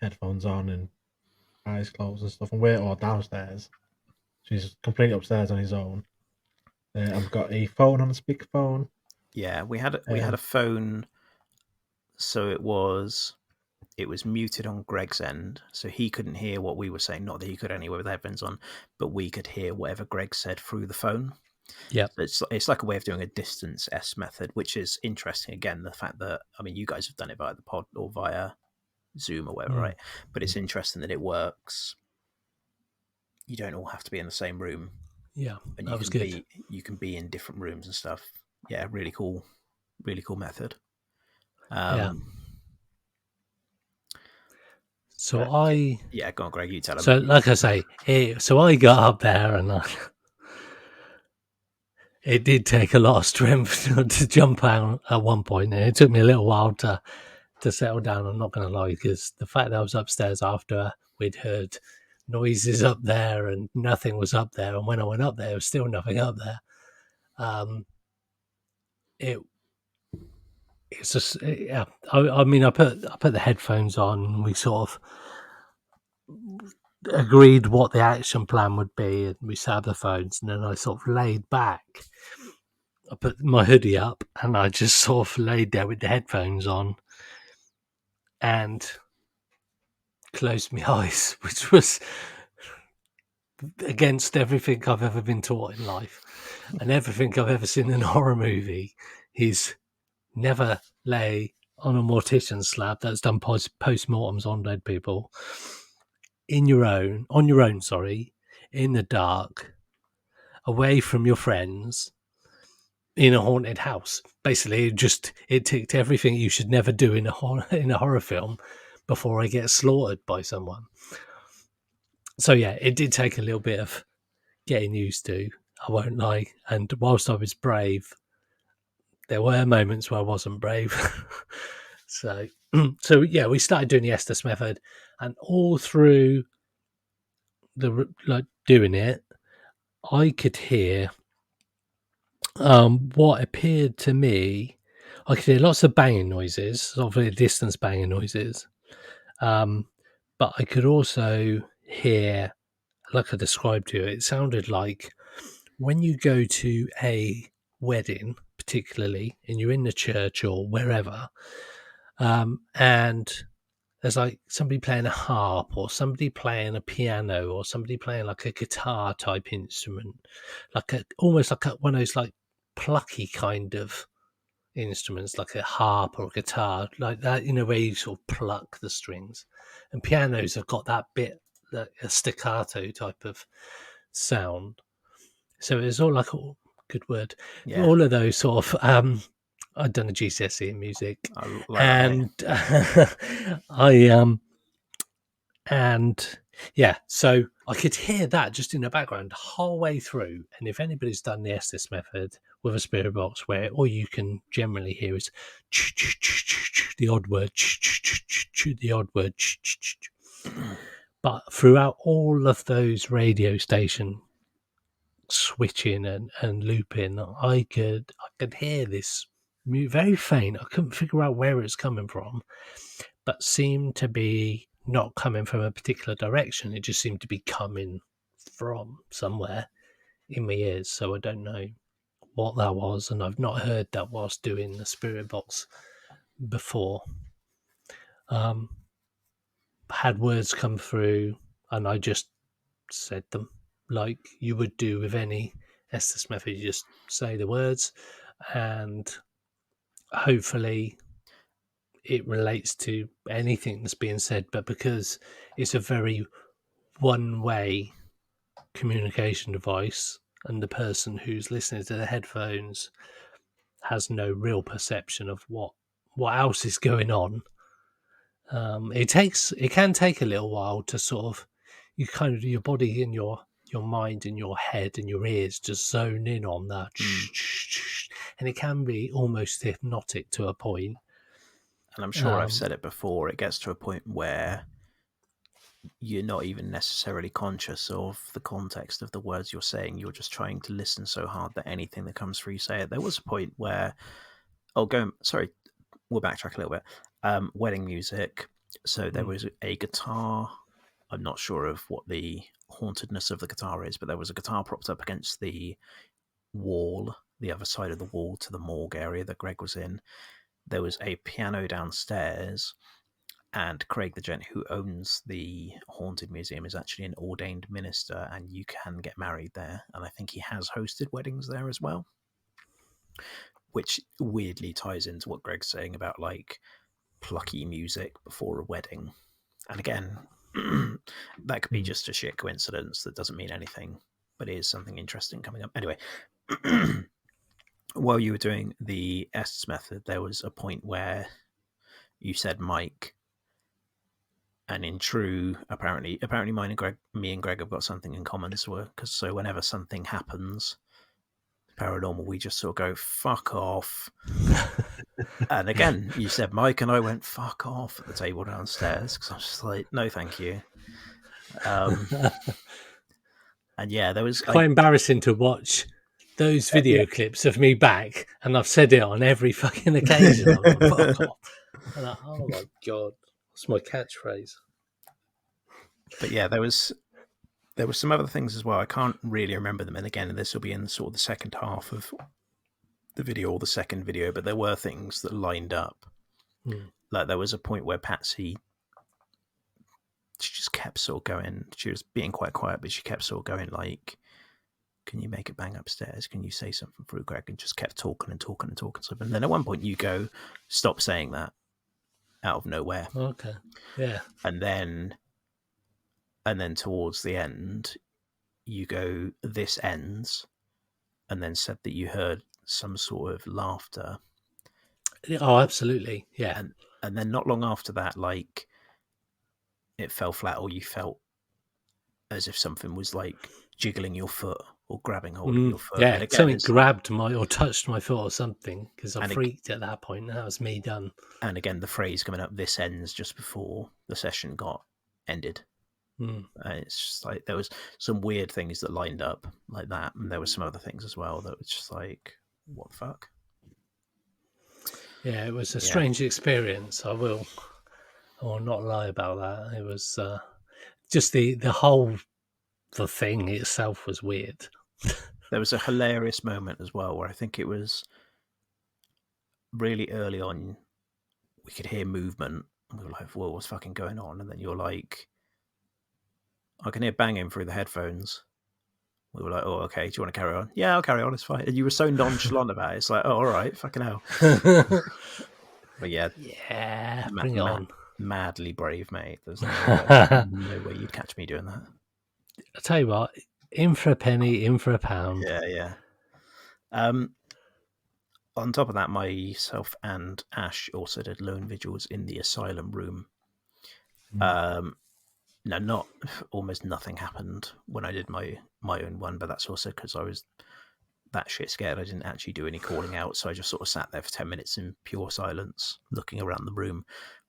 headphones on and eyes closed and stuff, and we're all downstairs. So he's completely upstairs on his own. I've got a phone on a speakerphone. Yeah, we had a phone, so it was muted on Greg's end, so he couldn't hear what we were saying. Not that he could anyway with headphones on, but we could hear whatever Greg said through the phone. Yeah, so it's like a way of doing a distance S method, which is interesting. Again, the fact that you guys have done it via the pod or via Zoom or whatever, right? But it's interesting that it works. You don't all have to be in the same room. Yeah, and that was good. You can be in different rooms and stuff. Yeah, really cool method. So go on, Greg, you tell him. So, like I say, so I got up there and it did take a lot of strength to jump out at one point, and it took me a little while to settle down. I'm not going to lie, because the fact that I was upstairs after we'd heard noises up there and nothing was up there, and when I went up there, there was still nothing up there. It's just, yeah. I put the headphones on, and we sort of agreed what the action plan would be, and we set up the phones, and then I sort of laid back I put my hoodie up and I just sort of laid there with the headphones on and closed my eyes, which was against everything I've ever been taught in life and everything I've ever seen in a horror movie is never lay on a mortician slab that's done post-mortems on dead people on your own, in the dark, away from your friends, in a haunted house. Basically, it ticked everything you should never do in a horror film before I get slaughtered by someone. So yeah, it did take a little bit of getting used to, I won't lie. And whilst I was brave, there were moments where I wasn't brave. So yeah, we started doing the Estes method, and all through doing it, I could hear what appeared to me. I could hear lots of banging noises, obviously distance banging noises, but I could also hear, like I described to you, it sounded like when you go to a wedding, particularly, and you're in the church or wherever, and there's like somebody playing a harp or somebody playing a piano or somebody playing like a guitar type instrument, almost like one of those like plucky kind of instruments, like a harp or a guitar, like that, where you sort of pluck the strings. And pianos have got that bit, like a staccato type of sound. So it's all like, good word, all of those sort of, I'd done a GCSE in music, and so I could hear that just in the background the whole way through. And if anybody's done the Estes method with a spirit box, where all you can generally hear is the odd word, the odd word, but throughout all of those radio station switching and looping, I could hear this very faint. I couldn't figure out where it's coming from, but seemed to be not coming from a particular direction. It just seemed to be coming from somewhere in my ears. So I don't know what that was, and I've not heard that whilst doing the spirit box before. Had words come through, and I just said them like you would do with any Estes method. You just say the words, and hopefully it relates to anything that's being said. But because it's a very one-way communication device, and the person who's listening to the headphones has no real perception of what else is going on, it can take a little while to sort of, you kind of, your body and your mind and your head and your ears just zone in on that, and it can be almost hypnotic to a point. And I'm sure I've said it before, it gets to a point where you're not even necessarily conscious of the context of the words you're saying. You're just trying to listen so hard that anything that comes through, say it. There was a point where, we'll backtrack a little bit. Wedding music. So there was a guitar. I'm not sure of what the hauntedness of the guitar is, but there was a guitar propped up against the wall, the other side of the wall to the morgue area that Greg was in. There was a piano downstairs, and Craig, the gent who owns the Haunted Museum, is actually an ordained minister, and you can get married there. And I think he has hosted weddings there as well, which weirdly ties into what Greg's saying about like plucky music before a wedding. And again, that could be just a shit coincidence that doesn't mean anything, but it is something interesting coming up. Anyway, while you were doing the Estes method, there was a point where you said Mike, and in true, apparently me and Greg have got something in common. So whenever something happens paranormal, we just sort of go, fuck off. And again, you said Mike, and I went, fuck off at the table downstairs, because I was just like, no, thank you. And yeah, there was quite embarrassing to watch those video clips of me back, and I've said it on every fucking occasion. I'm like, fuck off. And oh my god, that's my catchphrase. But yeah, there was some other things as well. I can't really remember them. And again, this will be in sort of the second half of video or the second video, but there were things that lined up. Like there was a point where Patsy, she just kept sort of going. She was being quite quiet, but she kept sort of going like, "Can you make a bang upstairs? Can you say something through Greg?" And just kept talking and talking and talking. And then at one point you go, "Stop saying that," out of nowhere. Okay. Yeah. And then towards the end, you go, "This ends," and then said that you heard some sort of laughter. Oh, absolutely. Yeah. And then not long after that, like it fell flat, or you felt as if something was like jiggling your foot or grabbing hold of your foot. Yeah, And again, something grabbed or touched my foot or something, because I freaked at that point. That was me done. And again, the phrase coming up, "This ends," just before the session got ended. And it's just like there was some weird things that lined up like that, and there were some other things as well that was just like, what the fuck? Yeah, it was a strange experience. I will not lie about that. It was just the thing itself was weird. There was a hilarious moment as well where I think it was really early on. We could hear movement. We were like, "Whoa, what's fucking going on?" And then you're like, "I can hear banging through the headphones." We were like, "Oh, okay. Do you want to carry on?" "Yeah, I'll carry on. It's fine." And you were so nonchalant about it. It's like, "Oh, all right, fucking hell." But yeah, bring it on. Madly brave, mate. There's no way you'd catch me doing that. I tell you what, in for a penny, in for a pound. Yeah. On top of that, myself and Ash also did lone vigils in the asylum room. No, almost nothing happened when I did my own one, but that's also because I was that shit scared. I didn't actually do any calling out, so I just sort of sat there for 10 minutes in pure silence, looking around the room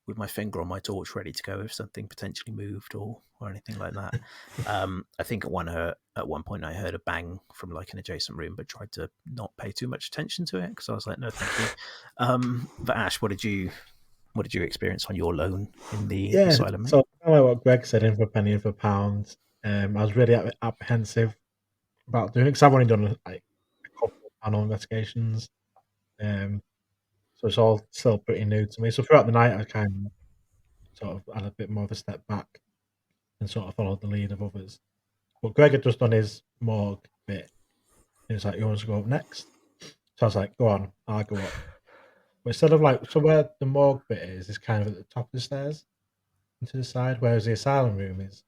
with my finger on my torch, ready to go if something potentially moved or anything like that. I think at one point I heard a bang from like an adjacent room, but tried to not pay too much attention to it because I was like, no, thank you. But Ash, what did you experience on your loan in the asylum? So kind of like what Greg said, in for a penny, in for a pound. I was really apprehensive about doing it because I've only done like a couple of panel investigations. So it's all still pretty new to me. So throughout the night, I kind of sort of had a bit more of a step back and sort of followed the lead of others. But Greg had just done his morgue bit. He was like, "You want to go up next?" So I was like, "Go on, I'll go up." But instead of like, so where the morgue bit is kind of at the top of the stairs and to the side, whereas the asylum room is.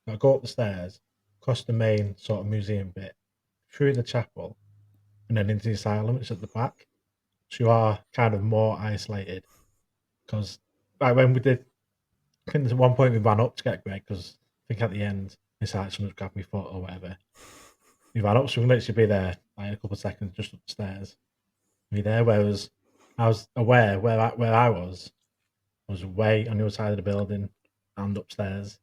I go up the stairs, across the main sort of museum bit, through the chapel, and then into the asylum. It's at the back. So you are kind of more isolated. Because like when we did, I think at one point we ran up to get Greg, because I think at the end, it's like someone's grabbed my foot or whatever. We ran up, so we can literally be there like in a couple of seconds, just up the stairs. Be there, whereas I was aware where I was way on the other side of the building and upstairs.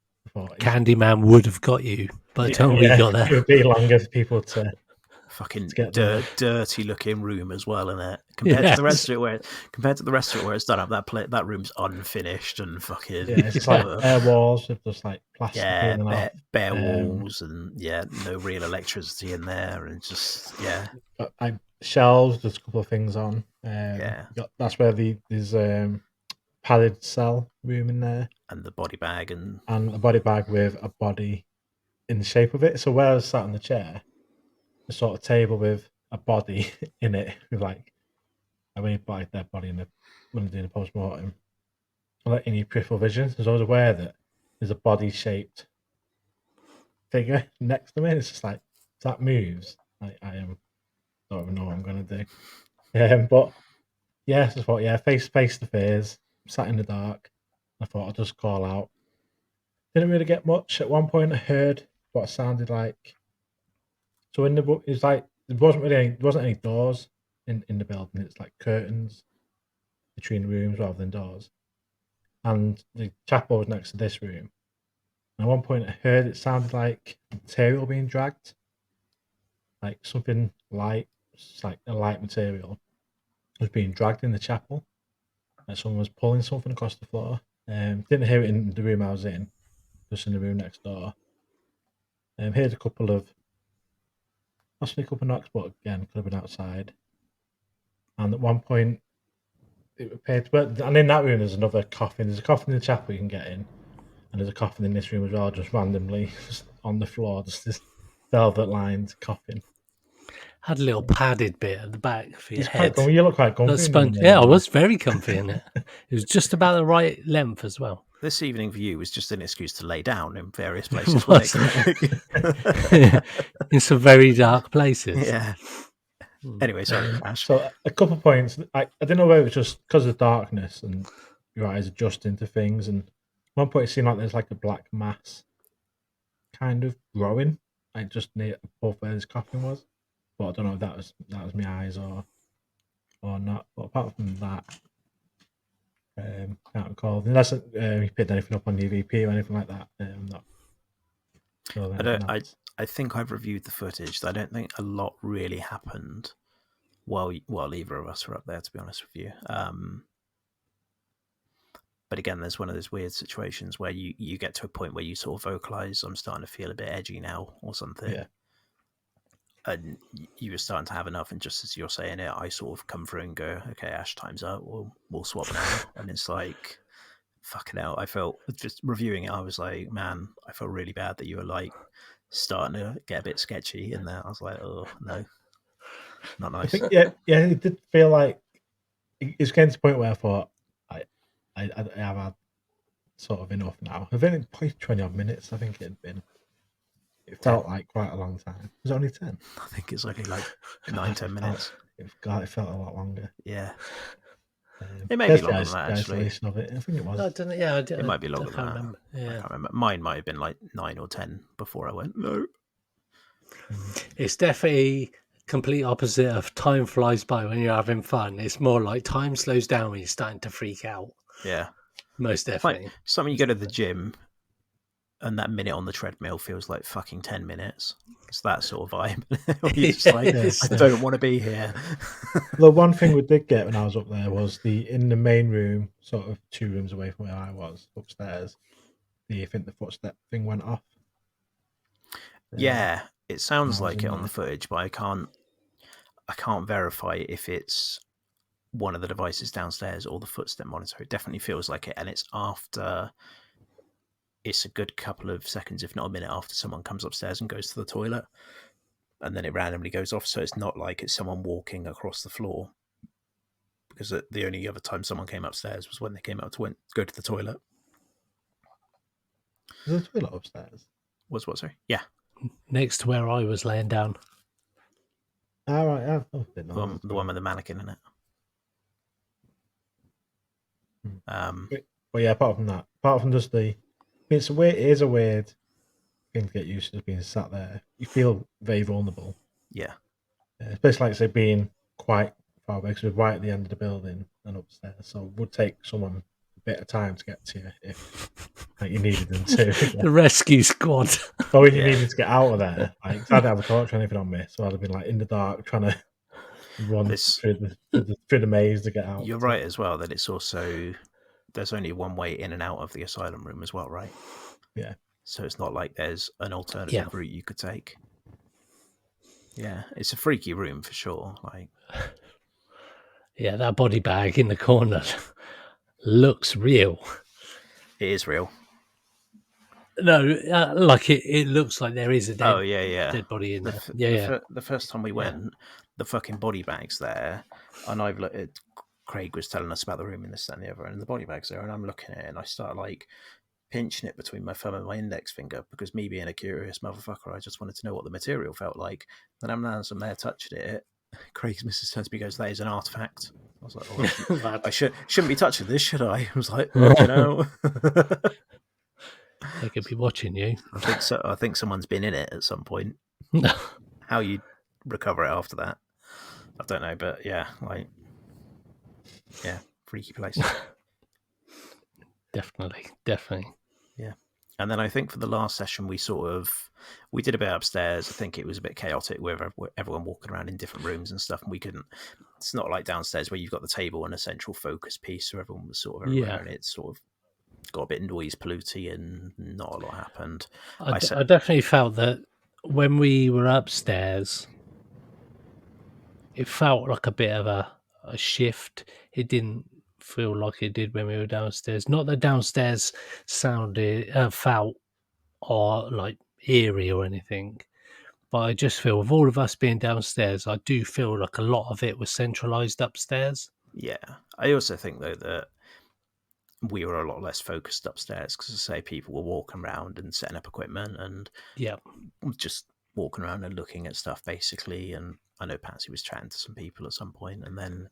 Candyman would have got you by the time we got there. It would be longer for people to fucking dirty looking room as well, isn't it? Compared to the rest of it, where it's done up, that room's unfinished and fucking it's just like bare walls with just like plastic, bare walls, and no real electricity in there, and just But shelves, there's a couple of things on. That's where there's padded cell room in there, and the body bag and a body bag with a body in the shape of it. So where I was sat in the chair, a sort of table with a body in it, with like when you put like their body in when they're doing a post-mortem, like in your peripheral vision. So I was aware that there's a body-shaped figure next to me. It's just like, if that moves, I don't even know what I'm gonna do. But I thought, face the fears, sat in the dark. I thought I'd just call out. Didn't really get much. At one point I heard what sounded like, so in the book, it's like there wasn't any doors in the building. It's like curtains between rooms rather than doors. And the chapel was next to this room. And at one point I heard it sounded like material being dragged. Like something light, like a light material, was being dragged in the chapel. Like someone was pulling something across the floor. Didn't hear it in the room I was in, just in the room next door. Heard a couple of knocks, but again, could have been outside. And at one point, it appeared. And in that room, there's another coffin. There's a coffin in the chapel you can get in, and there's a coffin in this room as well, just randomly just on the floor. Just this velvet-lined coffin. Had a little padded bit at the back for your head. You look quite comfy. I was very comfy in it. It was just about the right length as well. This evening for you was just an excuse to lay down in various places. In some very dark places. Yeah. Anyway, sorry, Ash. So a couple of points. I didn't know whether it was just because of darkness and your eyes adjusting to things. And at one point, it seemed like there's like a black mass kind of growing, like just near above where this coffin was. But I don't know if that was my eyes or not. But apart from that, can't recall. Unless you picked anything up on the EVP or anything like that. Not sure I think I've reviewed the footage. I don't think a lot really happened while either of us were up there, to be honest with you. But again, there's one of those weird situations where you get to a point where you sort of vocalize, I'm starting to feel a bit edgy now or something. Yeah. And you were starting to have enough, and just as you're saying it, I sort of come through and go, okay, Ash, time's up, we'll swap now. And it's like, fucking hell, I felt, just reviewing it, I was like, man, I felt really bad that you were like starting to get a bit sketchy in there. I was like, oh no, not nice. I think, yeah, it did feel like it's getting to the point where I thought I have had sort of enough now. I've been probably 20 odd minutes. I think it had been. It felt like quite a long time. It was only 10. I think it's only like 9-10 minutes. It felt a lot longer. Yeah. It may be longer than that, actually. Of it. I think it was. I don't know. Yeah, it might be longer than that. Remember. Yeah. I can't remember. Mine might have been like 9 or 10 before I went, no. It's definitely complete opposite of time flies by when you're having fun. It's more like time slows down when you're starting to freak out. Yeah. Most definitely. Like, something you go to the gym and that minute on the treadmill feels like fucking 10 minutes. It's that sort of vibe. You're just like, I don't want to be here. The one thing we did get when I was up there was in the main room, sort of 2 rooms away from where I was, upstairs, I think the footstep thing went off. Yeah, it sounds like it on the footage, but I can't verify if it's one of the devices downstairs or the footstep monitor. It definitely feels like it, and it's after... It's a good couple of seconds, if not a minute, after someone comes upstairs and goes to the toilet, and then it randomly goes off. So it's not like it's someone walking across the floor, because the only other time someone came upstairs was when they came out to go to the toilet. Is there a toilet upstairs? Was what, sorry? Yeah. Next to where I was laying down. All right, yeah. The one with the mannequin in it. But yeah, apart from just it is a weird thing to get used to, being sat there. You feel very vulnerable. Yeah. Especially, like, say, being quite far away, because we're right at the end of the building and upstairs. So it would take someone a bit of time to get to you if you needed them to. The rescue squad. Or if you needed to get out of there. Like, I didn't have a torch or anything on me, so I'd have been like in the dark trying to run through the maze to get out. You're right as well that it's also... There's only one way in and out of the asylum room as well, right? Yeah. So it's not like there's an alternative route you could take. Yeah, it's a freaky room for sure. Like, yeah, that body bag in the corner looks real. It is real. No, like it looks like there is a dead body in there. The first time we went, the fucking body bag's there, and I've looked at... Craig was telling us about the room in this and the other, and the body bag's there, and I'm looking at it, and I start like pinching it between my thumb and my index finger, because me being a curious motherfucker, I just wanted to know what the material felt like. Then I'm there touching it. Craig's missus turns to me and goes, "That is an artifact." I was like, "Oh, I shouldn't be touching this, should I?" I was like, "Oh, you know." They could be watching you. I think so. I think someone's been in it at some point. How you recover it after that, I don't know, but yeah, like. Yeah, freaky place. Definitely. Yeah. And then I think for the last session, we did a bit upstairs. I think it was a bit chaotic with everyone walking around in different rooms and stuff. And it's not like downstairs where you've got the table and a central focus piece, so everyone was sort of everywhere, and it's sort of got a bit noise polluting and not a lot happened. I definitely felt that when we were upstairs, it felt like a bit of a a shift. It didn't feel like it did when we were downstairs. Not that downstairs felt or like eerie or anything, but I just feel with all of us being downstairs, I do feel like a lot of it was centralized upstairs. Yeah, I also think though that we were a lot less focused upstairs because, I say, people were walking around and setting up equipment and just walking around and looking at stuff basically. And I know Patsy was chatting to some people at some point, and then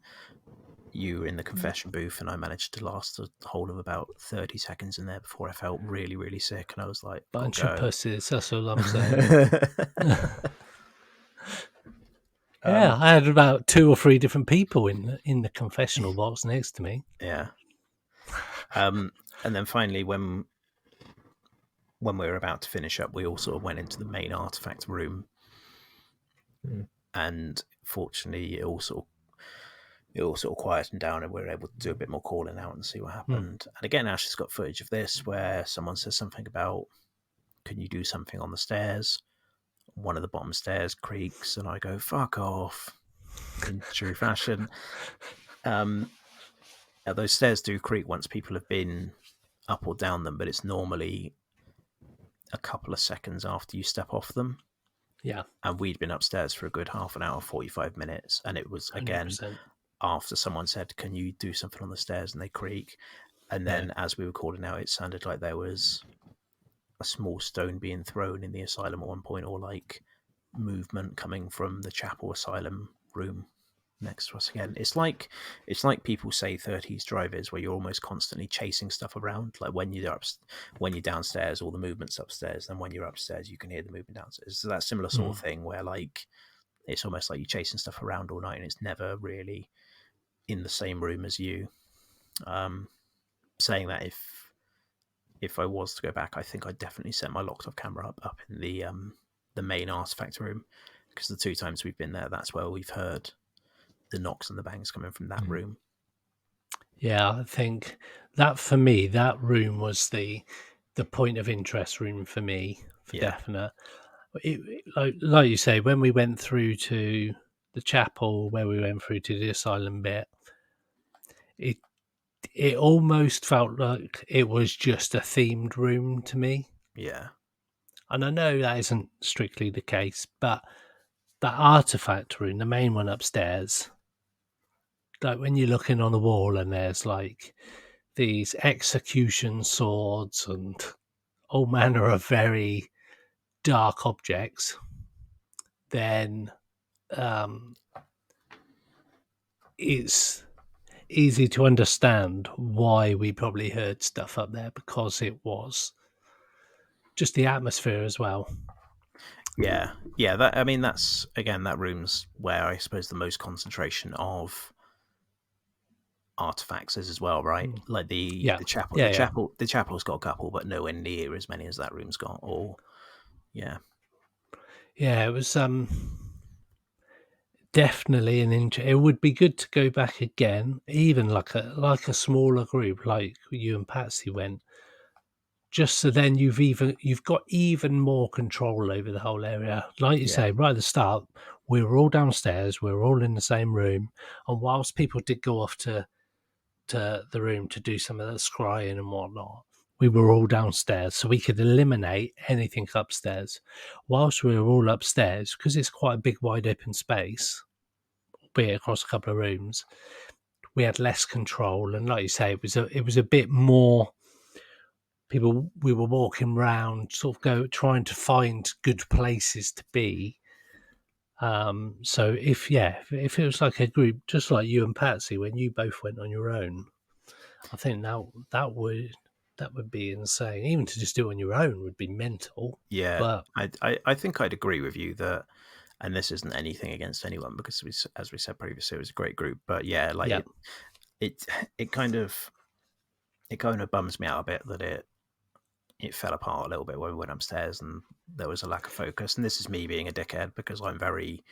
you were in the confession booth, and I managed to last a whole of about 30 seconds in there before I felt really, really sick, and I was like, bunch of pussies. That's all I'm saying. Yeah, I had about 2 or 3 different people in the confessional box next to me. Yeah. And then finally, when we were about to finish up, we all sort of went into the main artifact room, and fortunately, it all sort of quietened down, and we were able to do a bit more calling out and see what happened. And again, Ash has got footage of this where someone says something about, "Can you do something on the stairs?" One of the bottom stairs creaks, and I go, "Fuck off," in true fashion. Those stairs do creak once people have been up or down them, but it's normally a couple of seconds after you step off them. Yeah. And we'd been upstairs for a good half an hour, 45 minutes. And it was, again, 100%. After someone said, "Can you do something on the stairs?" and they creak. And then as we were calling out, it sounded like there was a small stone being thrown in the asylum at one point, or like movement coming from the chapel asylum room next to us again. It's like people say 30s drive is, where you're almost constantly chasing stuff around. Like when you're downstairs, all the movement's upstairs, and when you're upstairs, you can hear the movement downstairs. So that similar sort of thing, where like it's almost like you're chasing stuff around all night, and it's never really in the same room as you. Saying that, if I was to go back, I think I'd definitely set my locked off camera up in the main artifact room, because the 2 times we've been there, that's where we've heard the knocks and the bangs coming from that room. Yeah, I think that for me, that room was the point of interest room for me, for definite. Like you say, when we went through to the chapel, where we went through to the asylum bit, it almost felt like it was just a themed room to me. Yeah. And I know that isn't strictly the case, but that artifact room, the main one upstairs, like when you're looking on the wall and there's like these execution swords and all manner of very dark objects, then it's easy to understand why we probably heard stuff up there, because it was just the atmosphere as well. Yeah. That's, again, that room's where I suppose the most concentration of artifacts is as well, right? Like the chapel. The chapel's got a couple, but nowhere near as many as that room's got. It was definitely it would be good to go back again, even like a smaller group, like you and Patsy went, just so then you've got even more control over the whole area. Like you say, right at the start, we were all downstairs, we were all in the same room, and whilst people did go off to the room to do some of the scrying and whatnot, we were all downstairs, so we could eliminate anything upstairs. Whilst we were all upstairs, because it's quite a big wide open space, albeit across a couple of rooms, we had less control. And like you say, it was a bit more people. We were walking around, sort of trying to find good places to be. So if it was like a group, just like you and Patsy, when you both went on your own, I think that would be insane. Even to just do it on your own would be mental. Yeah, but I think I'd agree with you that, and this isn't anything against anyone, because as we said previously, it was a great group. But it kind of bums me out a bit that it fell apart a little bit when we went upstairs and there was a lack of focus. And this is me being a dickhead, because I'm very,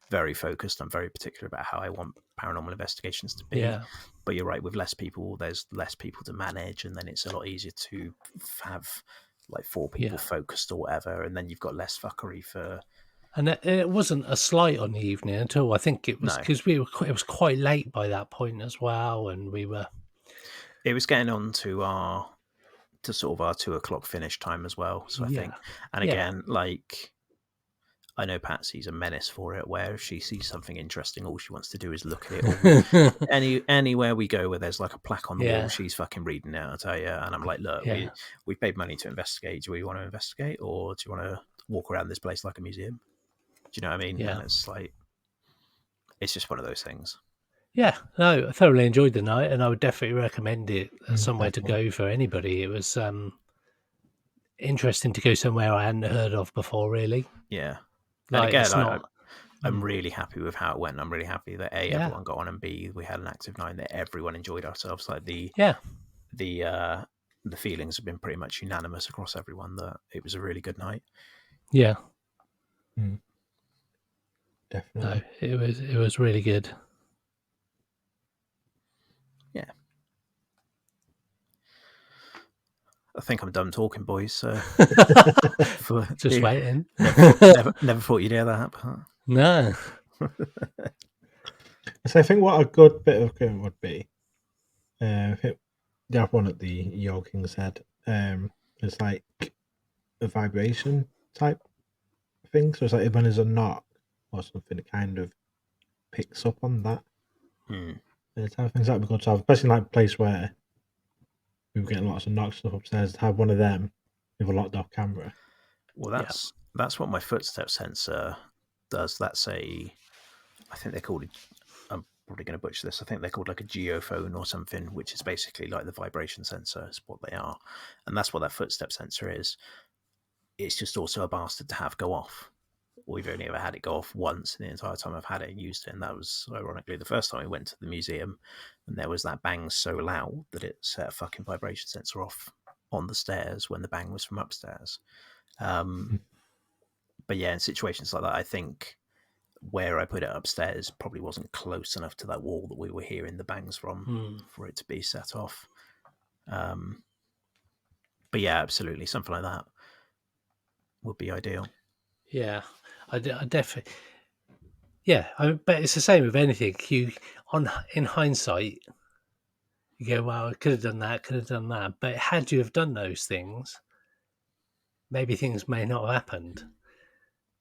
very focused. I'm very particular about how I want paranormal investigations to be. Yeah. But you're right, with less people, there's less people to manage, and then it's a lot easier to have like 4 people focused or whatever, and then you've got less fuckery for And it wasn't a slight on the evening at all. I think it was No. because it was quite late by that point as well, and we were. It was getting on to sort of our 2:00 finish time as well. So I think, and again, like, I know Patsy's a menace for it, where if she sees something interesting, all she wants to do is look at it. Or anywhere we go where there's like a plaque on the wall, she's fucking reading it, I'll tell you. And I'm like, look, we paid money to investigate. Do we want to investigate, or do you want to walk around this place like a museum? Do you know what I mean? Yeah. And it's like, it's just one of those things. Yeah, no, I thoroughly enjoyed the night, and I would definitely recommend it as somewhere to go for anybody. It was interesting to go somewhere I hadn't heard of before, really. Yeah. Like, and again, I'm really happy with how it went. I'm really happy that everyone got on, and B, we had an active night, and that everyone enjoyed ourselves. Like the feelings have been pretty much unanimous across everyone that it was a really good night. Yeah. Definitely. No, it was really good. Yeah. I think I'm done talking, boys. So just waiting. Never thought you'd hear that. But... No. So I think what a good bit of game would be, the other one at the Yoking said, is like a vibration type thing. So it's like when there's a knock or something, it kind of picks up on that. The type of things that would be good to have, especially like a place where we were getting lots of knocks stuff upstairs, to have one of them with a locked off camera. Well, that's what my footstep sensor does. That's I think they're called, I'm probably going to butcher this, I think they're called like a geophone or something, which is basically like the vibration sensor is what they are. And that's what that footstep sensor is. It's just also a bastard to have go off. We've only ever had it go off once in the entire time I've had it and used it, and that was ironically the first time we went to the museum, and there was that bang so loud that it set a fucking vibration sensor off on the stairs when the bang was from upstairs. But yeah, in situations like that, I think where I put it upstairs probably wasn't close enough to that wall that we were hearing the bangs from for it to be set off. But yeah, absolutely, something like that would be ideal. Yeah, I definitely. Yeah, but it's the same with anything. In hindsight, you go, "Well, I could have done that." But had you have done those things, maybe things may not have happened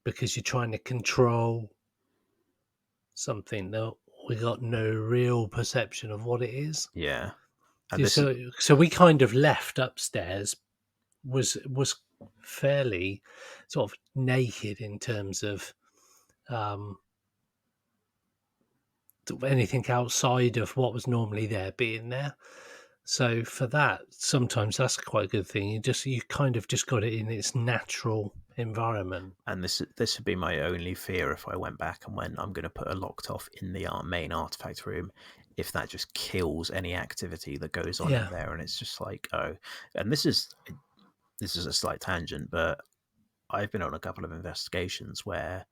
because you're trying to control something that we got no real perception of what it is. Yeah. So we kind of left upstairs was fairly sort of naked in terms of anything outside of what was normally there being there. So for that, sometimes that's quite a good thing. You kind of just got it in its natural environment. And this would be my only fear if I went back and went, I'm going to put a locked off in the main artifact room, if that just kills any activity that goes on in there. And it's just like, oh, and this is a slight tangent, but I've been on a couple of investigations where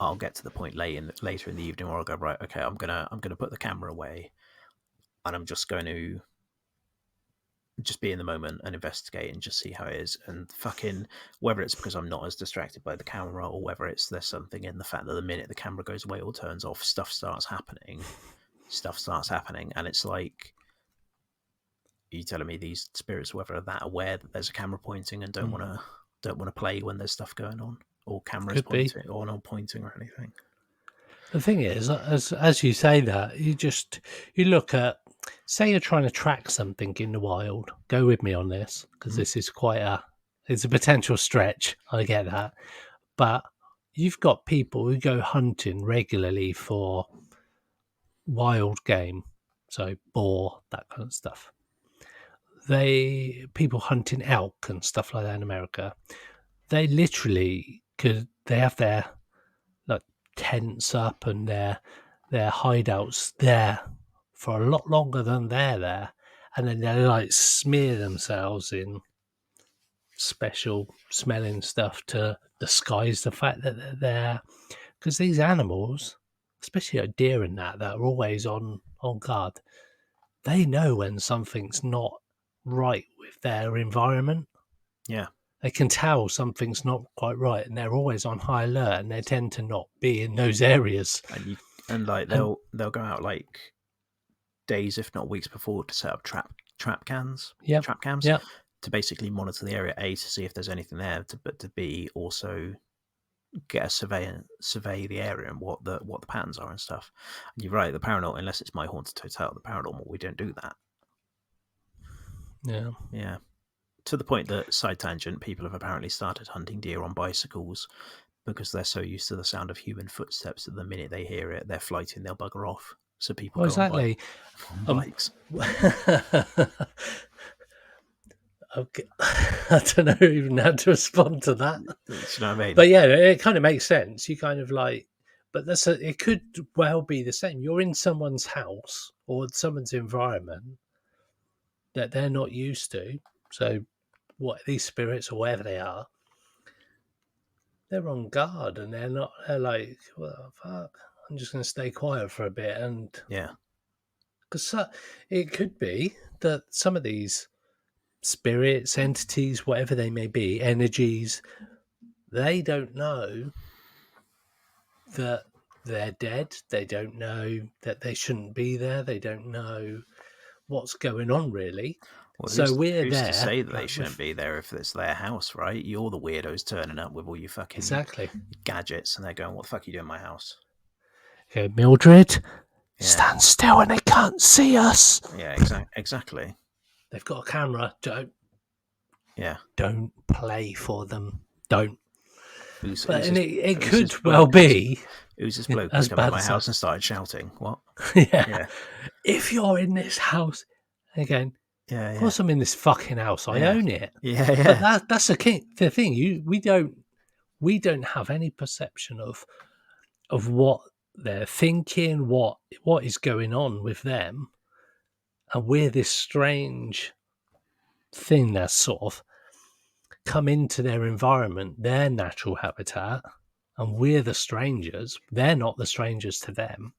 I'll get to the point later in the evening where I'll go, right, okay, I'm gonna put the camera away, and I'm just going to just be in the moment and investigate and just see how it is. And fucking, whether it's because I'm not as distracted by the camera or whether it's there's something in the fact that the minute the camera goes away or turns off, stuff starts happening, and it's like, are you telling me these spirits, whether are that aware that there's a camera pointing and don't want to play when there's stuff going on, or cameras pointing or not pointing or anything? The thing is, as you say that, you look at, say you're trying to track something in the wild. Go with me on this, because this is it's a potential stretch. I get that. But you've got people who go hunting regularly for wild game, so boar, that kind of stuff. People hunting elk and stuff like that in America, they literally they have their tents up and their hideouts there for a lot longer than they're there, and then they like smear themselves in special smelling stuff to disguise the fact that they're there, because these animals, especially like deer and that are always on guard, they know when something's not right with their environment. Yeah. They can tell something's not quite right, and they're always on high alert, and they tend to not be in those areas. And they'll go out like days, if not weeks before, to set up trap cams to basically monitor the area, A, to see if there's anything there, but to B, also get a survey the area and what the patterns are and stuff. And you're right, the paranormal, unless it's my haunted hotel, the paranormal, we don't do that. Yeah. To the point that, side tangent, people have apparently started hunting deer on bicycles because they're so used to the sound of human footsteps that the minute they hear it, they're flighting, they'll bugger off. So people go exactly on bikes. Okay. I don't know even how to respond to that. Do you know what I mean? But yeah, it kind of makes sense. You kind of like, but it could well be the same. You're in someone's house or someone's environment that they're not used to. So what these spirits or whatever they are, they're on guard and they're like, well, fuck, I'm just going to stay quiet for a bit. And yeah, because it could be that some of these spirits, entities, whatever they may be, energies, they don't know that they're dead. They don't know that they shouldn't be there. They don't know what's going on, really. Well, so we're who's there to say that they shouldn't be there if it's their house, right? You're the weirdos turning up with all your fucking gadgets, and they're going, "What the fuck are you doing in my house?" Okay, Mildred, stand still, and they can't see us. Yeah, exactly. They've got a camera. Don't play for them. Don't. It could well be. Who's this bloke who's come to my house and started shouting? What? Yeah. If you're in this house, again, of course I'm in this fucking house. I own it. Yeah. But that's the thing. We don't have any perception of what they're thinking, what is going on with them, and we're this strange thing that's sort of come into their environment, their natural habitat, and we're the strangers. They're not the strangers to them.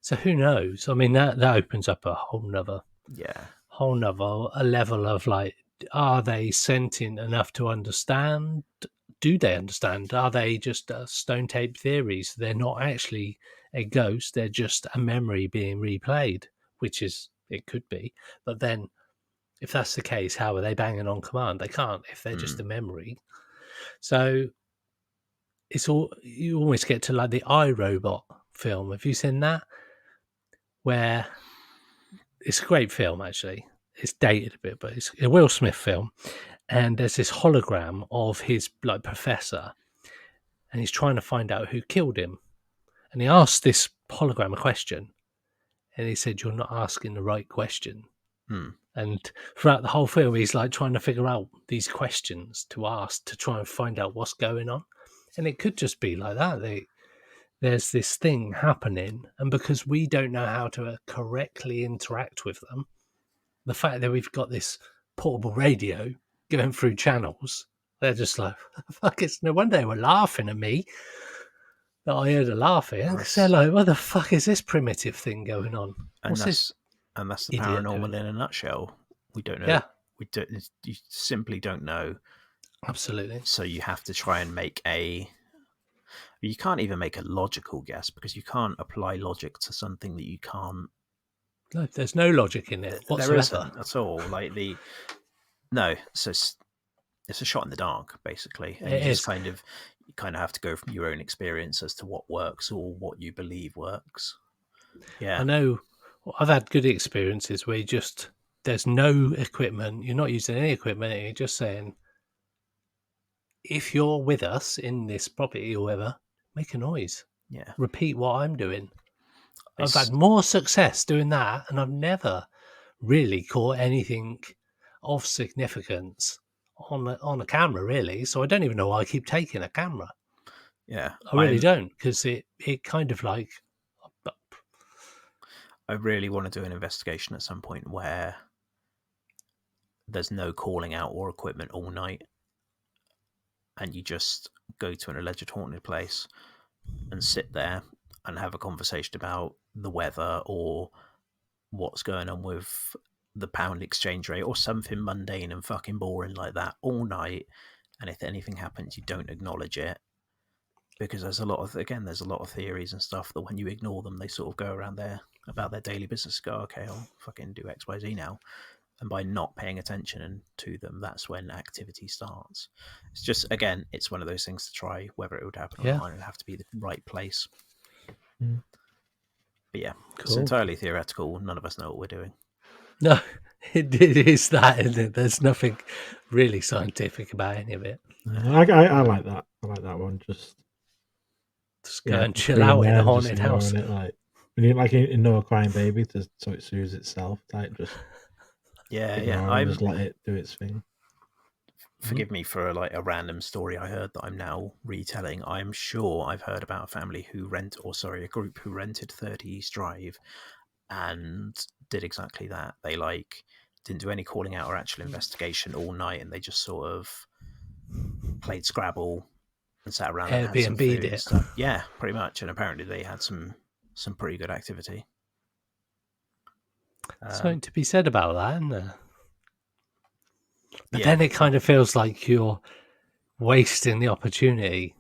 So who knows? I mean, that opens up a whole nother a level of like, are they sentient enough to understand? Do they understand? Are they just stone tape theories? They're not actually a ghost. They're just a memory being replayed, which is, it could be. But then if that's the case, how are they banging on command? They can't if they're just a memory. So it's all, you almost get to like the iRobot film. Have you seen that? Where it's a great film, actually. It's dated a bit, but it's a Will Smith film. And there's this hologram of his like professor, and he's trying to find out who killed him. And he asked this hologram a question, and he said, "You're not asking the right question." And throughout the whole film, he's like trying to figure out these questions to ask to try and find out what's going on. And it could just be like that. There's this thing happening, and because we don't know how to correctly interact with them, the fact that we've got this portable radio going through channels, they're just like, fuck, it's no wonder they were laughing at me that I heard her laughing. Because they're like, what the fuck is this primitive thing going on? And that's the paranormal in a nutshell. We don't know. You simply don't know. Absolutely. So you have to try and you can't even make a logical guess, because you can't apply logic to something that you can't. No, there's no logic in it whatsoever. There isn't at all. So it's a shot in the dark, basically. And you kind of have to go from your own experience as to what works or what you believe works. Yeah. I know I've had good experiences where there's no equipment, you're not using any equipment, you're just saying, if you're with us in this property or whatever, make a noise. Yeah. Repeat what I'm doing. I've had more success doing that, and I've never really caught anything of significance on a camera, really. So I don't even know why I keep taking a camera. Yeah. I really don't, because it kind of like... I really want to do an investigation at some point where there's no calling out or equipment all night, and you just go to an alleged haunted place and sit there and have a conversation about the weather or what's going on with the pound exchange rate or something mundane and fucking boring like that all night. And if anything happens, you don't acknowledge it, because there's a lot of theories and stuff that when you ignore them, they sort of go around about their daily business. Go, okay, I'll fucking do X, Y, Z now. And by not paying attention to them, that's when activity starts. It's just, again, it's one of those things to try whether it would happen or not. It would have to be the right place. Mm. But yeah, Cool. It's entirely theoretical. None of us know what we're doing. No, it is that, isn't it? There's nothing really scientific about any of it. I like that. I like that one. Just go and chill out in a haunted house. It, like when you in No Crying Baby, so it soothes itself. Like just just let it do its thing. Forgive me for a random story I heard that I'm now retelling. I'm sure I've heard about a family a group who rented 30 East Drive and did exactly that. They didn't do any calling out or actual investigation all night, and they just sort of played Scrabble and sat around and had some food and stuff. Yeah, pretty much. And apparently they had some pretty good activity. Something to be said about that, isn't there? But then it kind of feels like you're wasting the opportunity.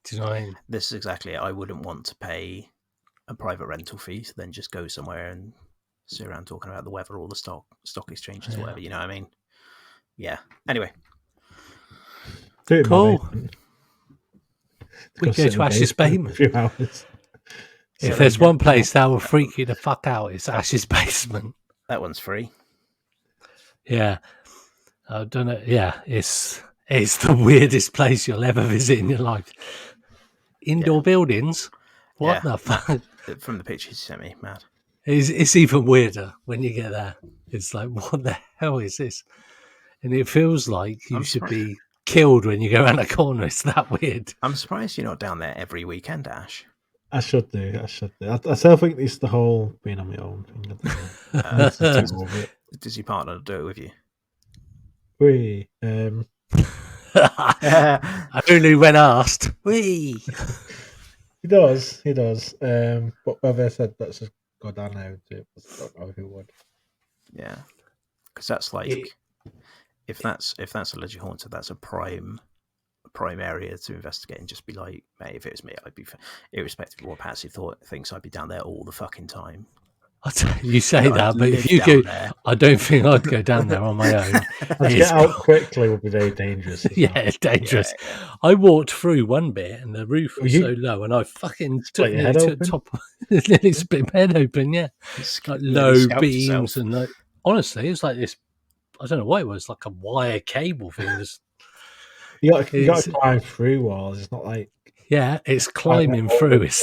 Do you know what I mean? This is exactly it. I wouldn't want to pay a private rental fee to then just go somewhere and sit around talking about the weather or the stock exchanges or whatever. You know what I mean? Yeah. Anyway. Cool. We go to Ash's basement. A few hours. If there's one place that will freak you the fuck out, it's Ash's basement. That one's free. Yeah. I don't know. Yeah, it's the weirdest place you'll ever visit in your life. Indoor buildings? What the fuck? From the pictures you sent me, mad. It's even weirder when you get there. It's like, what the hell is this? And it feels like you should be killed when you go around a corner. It's that weird. I'm surprised you're not down there every weekend, Ash. I should do. I still think it's the whole being on my own thing. Does your partner do it with you? Only when asked. He does. But whether I said let's just go down there and do it, I don't know who would. Yeah, because that's like if that's a legit haunted, that's a prime area to investigate and just be like, mate, if it was me, I'd be irrespective of what Patsy thinks, I'd be down there all the fucking time. You say that, but if you go, I don't think I'd go down there on my own. To get out quickly would be very dangerous. Dangerous. Yeah. I walked through one bit and the roof was so low, and I fucking took top, nearly split my head open. Yeah, like low beams and like. Honestly, it was like this. I don't know what it was, like a wire cable thing. You got to climb through walls. It's not like it's climbing through. It's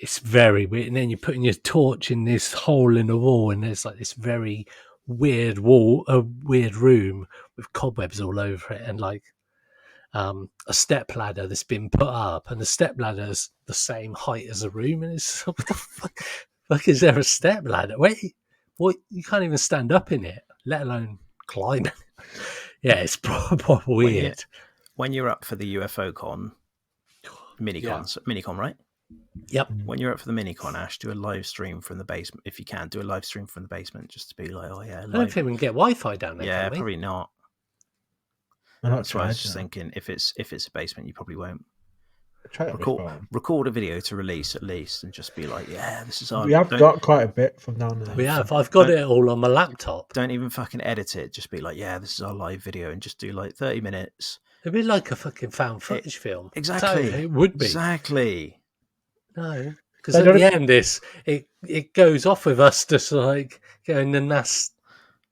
It's very weird. And then you're putting your torch in this hole in the wall, and there's like this very weird weird room with cobwebs all over it, and like a step ladder that's been put up, and the step ladder's the same height as a room. And it's what the fuck is there a step ladder? Wait, what? You can't even stand up in it, let alone climb it. Yeah, it's proper weird. When you're up for the UFO con, minicon, right? Yep. When you're up for the minicon, Ash, do a live stream from the basement. If you can, do a live stream from the basement just to be like, oh yeah. I don't think we can get Wi-Fi down there. Yeah, probably not. That's why I was just thinking, if it's a basement, you probably won't. Record a video to release at least, and just be like, yeah, this is our. We have got quite a bit from down there. We have. I've got it all on my laptop. Don't even fucking edit it. Just be like, yeah, this is our live video, and just do like 30 minutes. It'd be like a fucking found footage film. Exactly. So it would be. Exactly. No, because at the end, it goes off with us just like going, and that's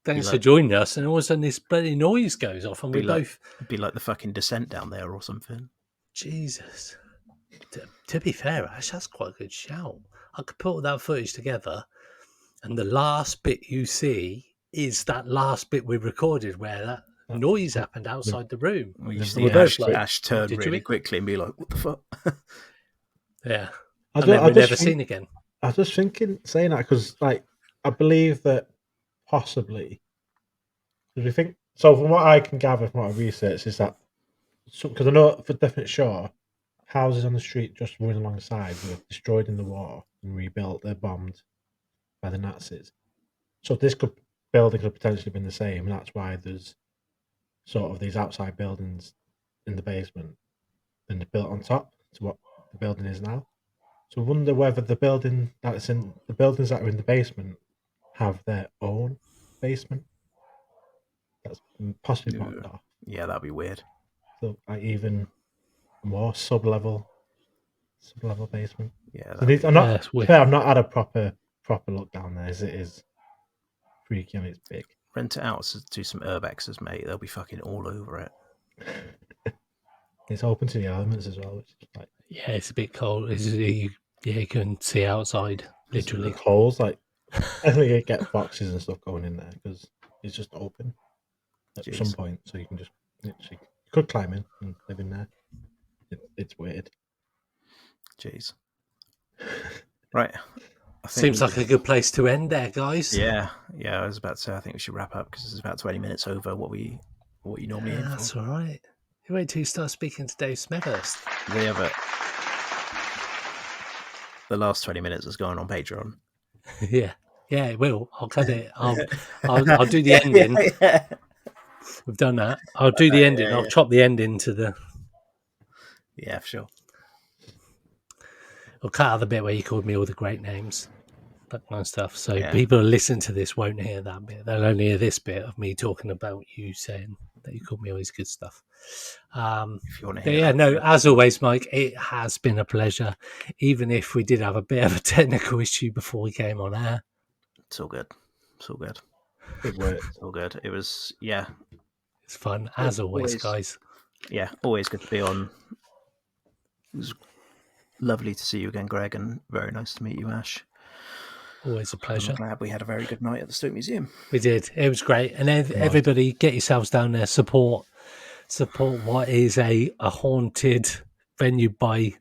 thanks for joining us, and all of a sudden this bloody noise goes off, and we both be like the fucking Descent down there or something. Jesus. To be fair, Ash, that's quite a good shout. I could put all that footage together, and the last bit you see is that last bit we recorded where that noise happened outside the room. Well, you see Ash turn really quickly and be like, what the fuck? Yeah. I've never seen again. I was just saying that because, like, I believe that possibly, because we think, so from what I can gather from what I researched is that, because I know for definite sure, houses on the street just running alongside were destroyed in the war and rebuilt, they're bombed. by the Nazis. So this building could potentially been the same, and that's why there's sort of these outside buildings in the basement, and they're built on top to what the building is now. So I wonder whether the buildings that are in the basement have their own basement. That's possibly blocked off. Yeah, that'd be weird. So like even more sub-level basement. Yeah, So I've not had a proper look down there. As it is freaky and it's big. Rent it out to some urbexers, mate. They'll be fucking all over it. It's open to the elements as well, which is like it's a bit cold. You can see outside, literally. Holes, like I think you get foxes and stuff going in there because it's just open at some point, so you can just literally you could climb in and live in there. It's weird. Jeez. Right. Seems like a good place to end there, guys. Yeah. I was about to say I think we should wrap up because it's about 20 minutes over what you normally aim for. That's all right. You wait till you start speaking to Dave Smethurst. Yeah, but the last 20 minutes is going on Patreon. Yeah, it will. I'll cut it. I'll do the ending. Yeah. We've done that. I'll do the ending. I'll chop the ending to the. Yeah, for sure. I'll cut out the bit where you called me all the great names, that kind of stuff. So people who listen to this won't hear that bit. They'll only hear this bit of me talking about you saying that you called me all this good stuff. If you want to hear as always, Mike, it has been a pleasure. Even if we did have a bit of a technical issue before we came on air. It's all good. It worked. It's all good. It was, It's fun, as always, guys. Yeah, always good to be on. It was lovely to see you again, Greg, and very nice to meet you, Ash. Always a pleasure. I'm glad we had a very good night at the Stoke Museum. We did. It was great. And everybody, get yourselves down there. Support what is a haunted venue by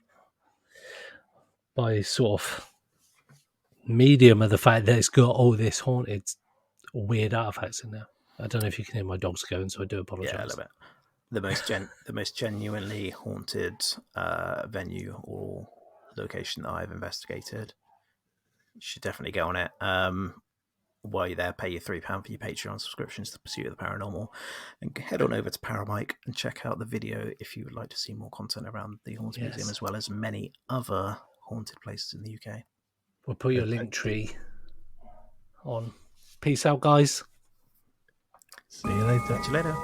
sort of medium of the fact that it's got all this haunted, weird artifacts in there. I don't know if you can hear my dogs going, so I do apologise. Yeah, a little bit. The most genuinely haunted venue or location that I've investigated. You should definitely get on it. While you're there, pay your £3 for your Patreon subscriptions to Pursuit of the Paranormal, and head on over to Paramike and check out the video if you would like to see more content around the Haunted Museum, as well as many other haunted places in the UK. We'll put your link tree on. Peace out, guys. See you later. Catch you later.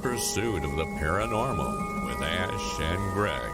Pursuit of the Paranormal with Ash and Greg.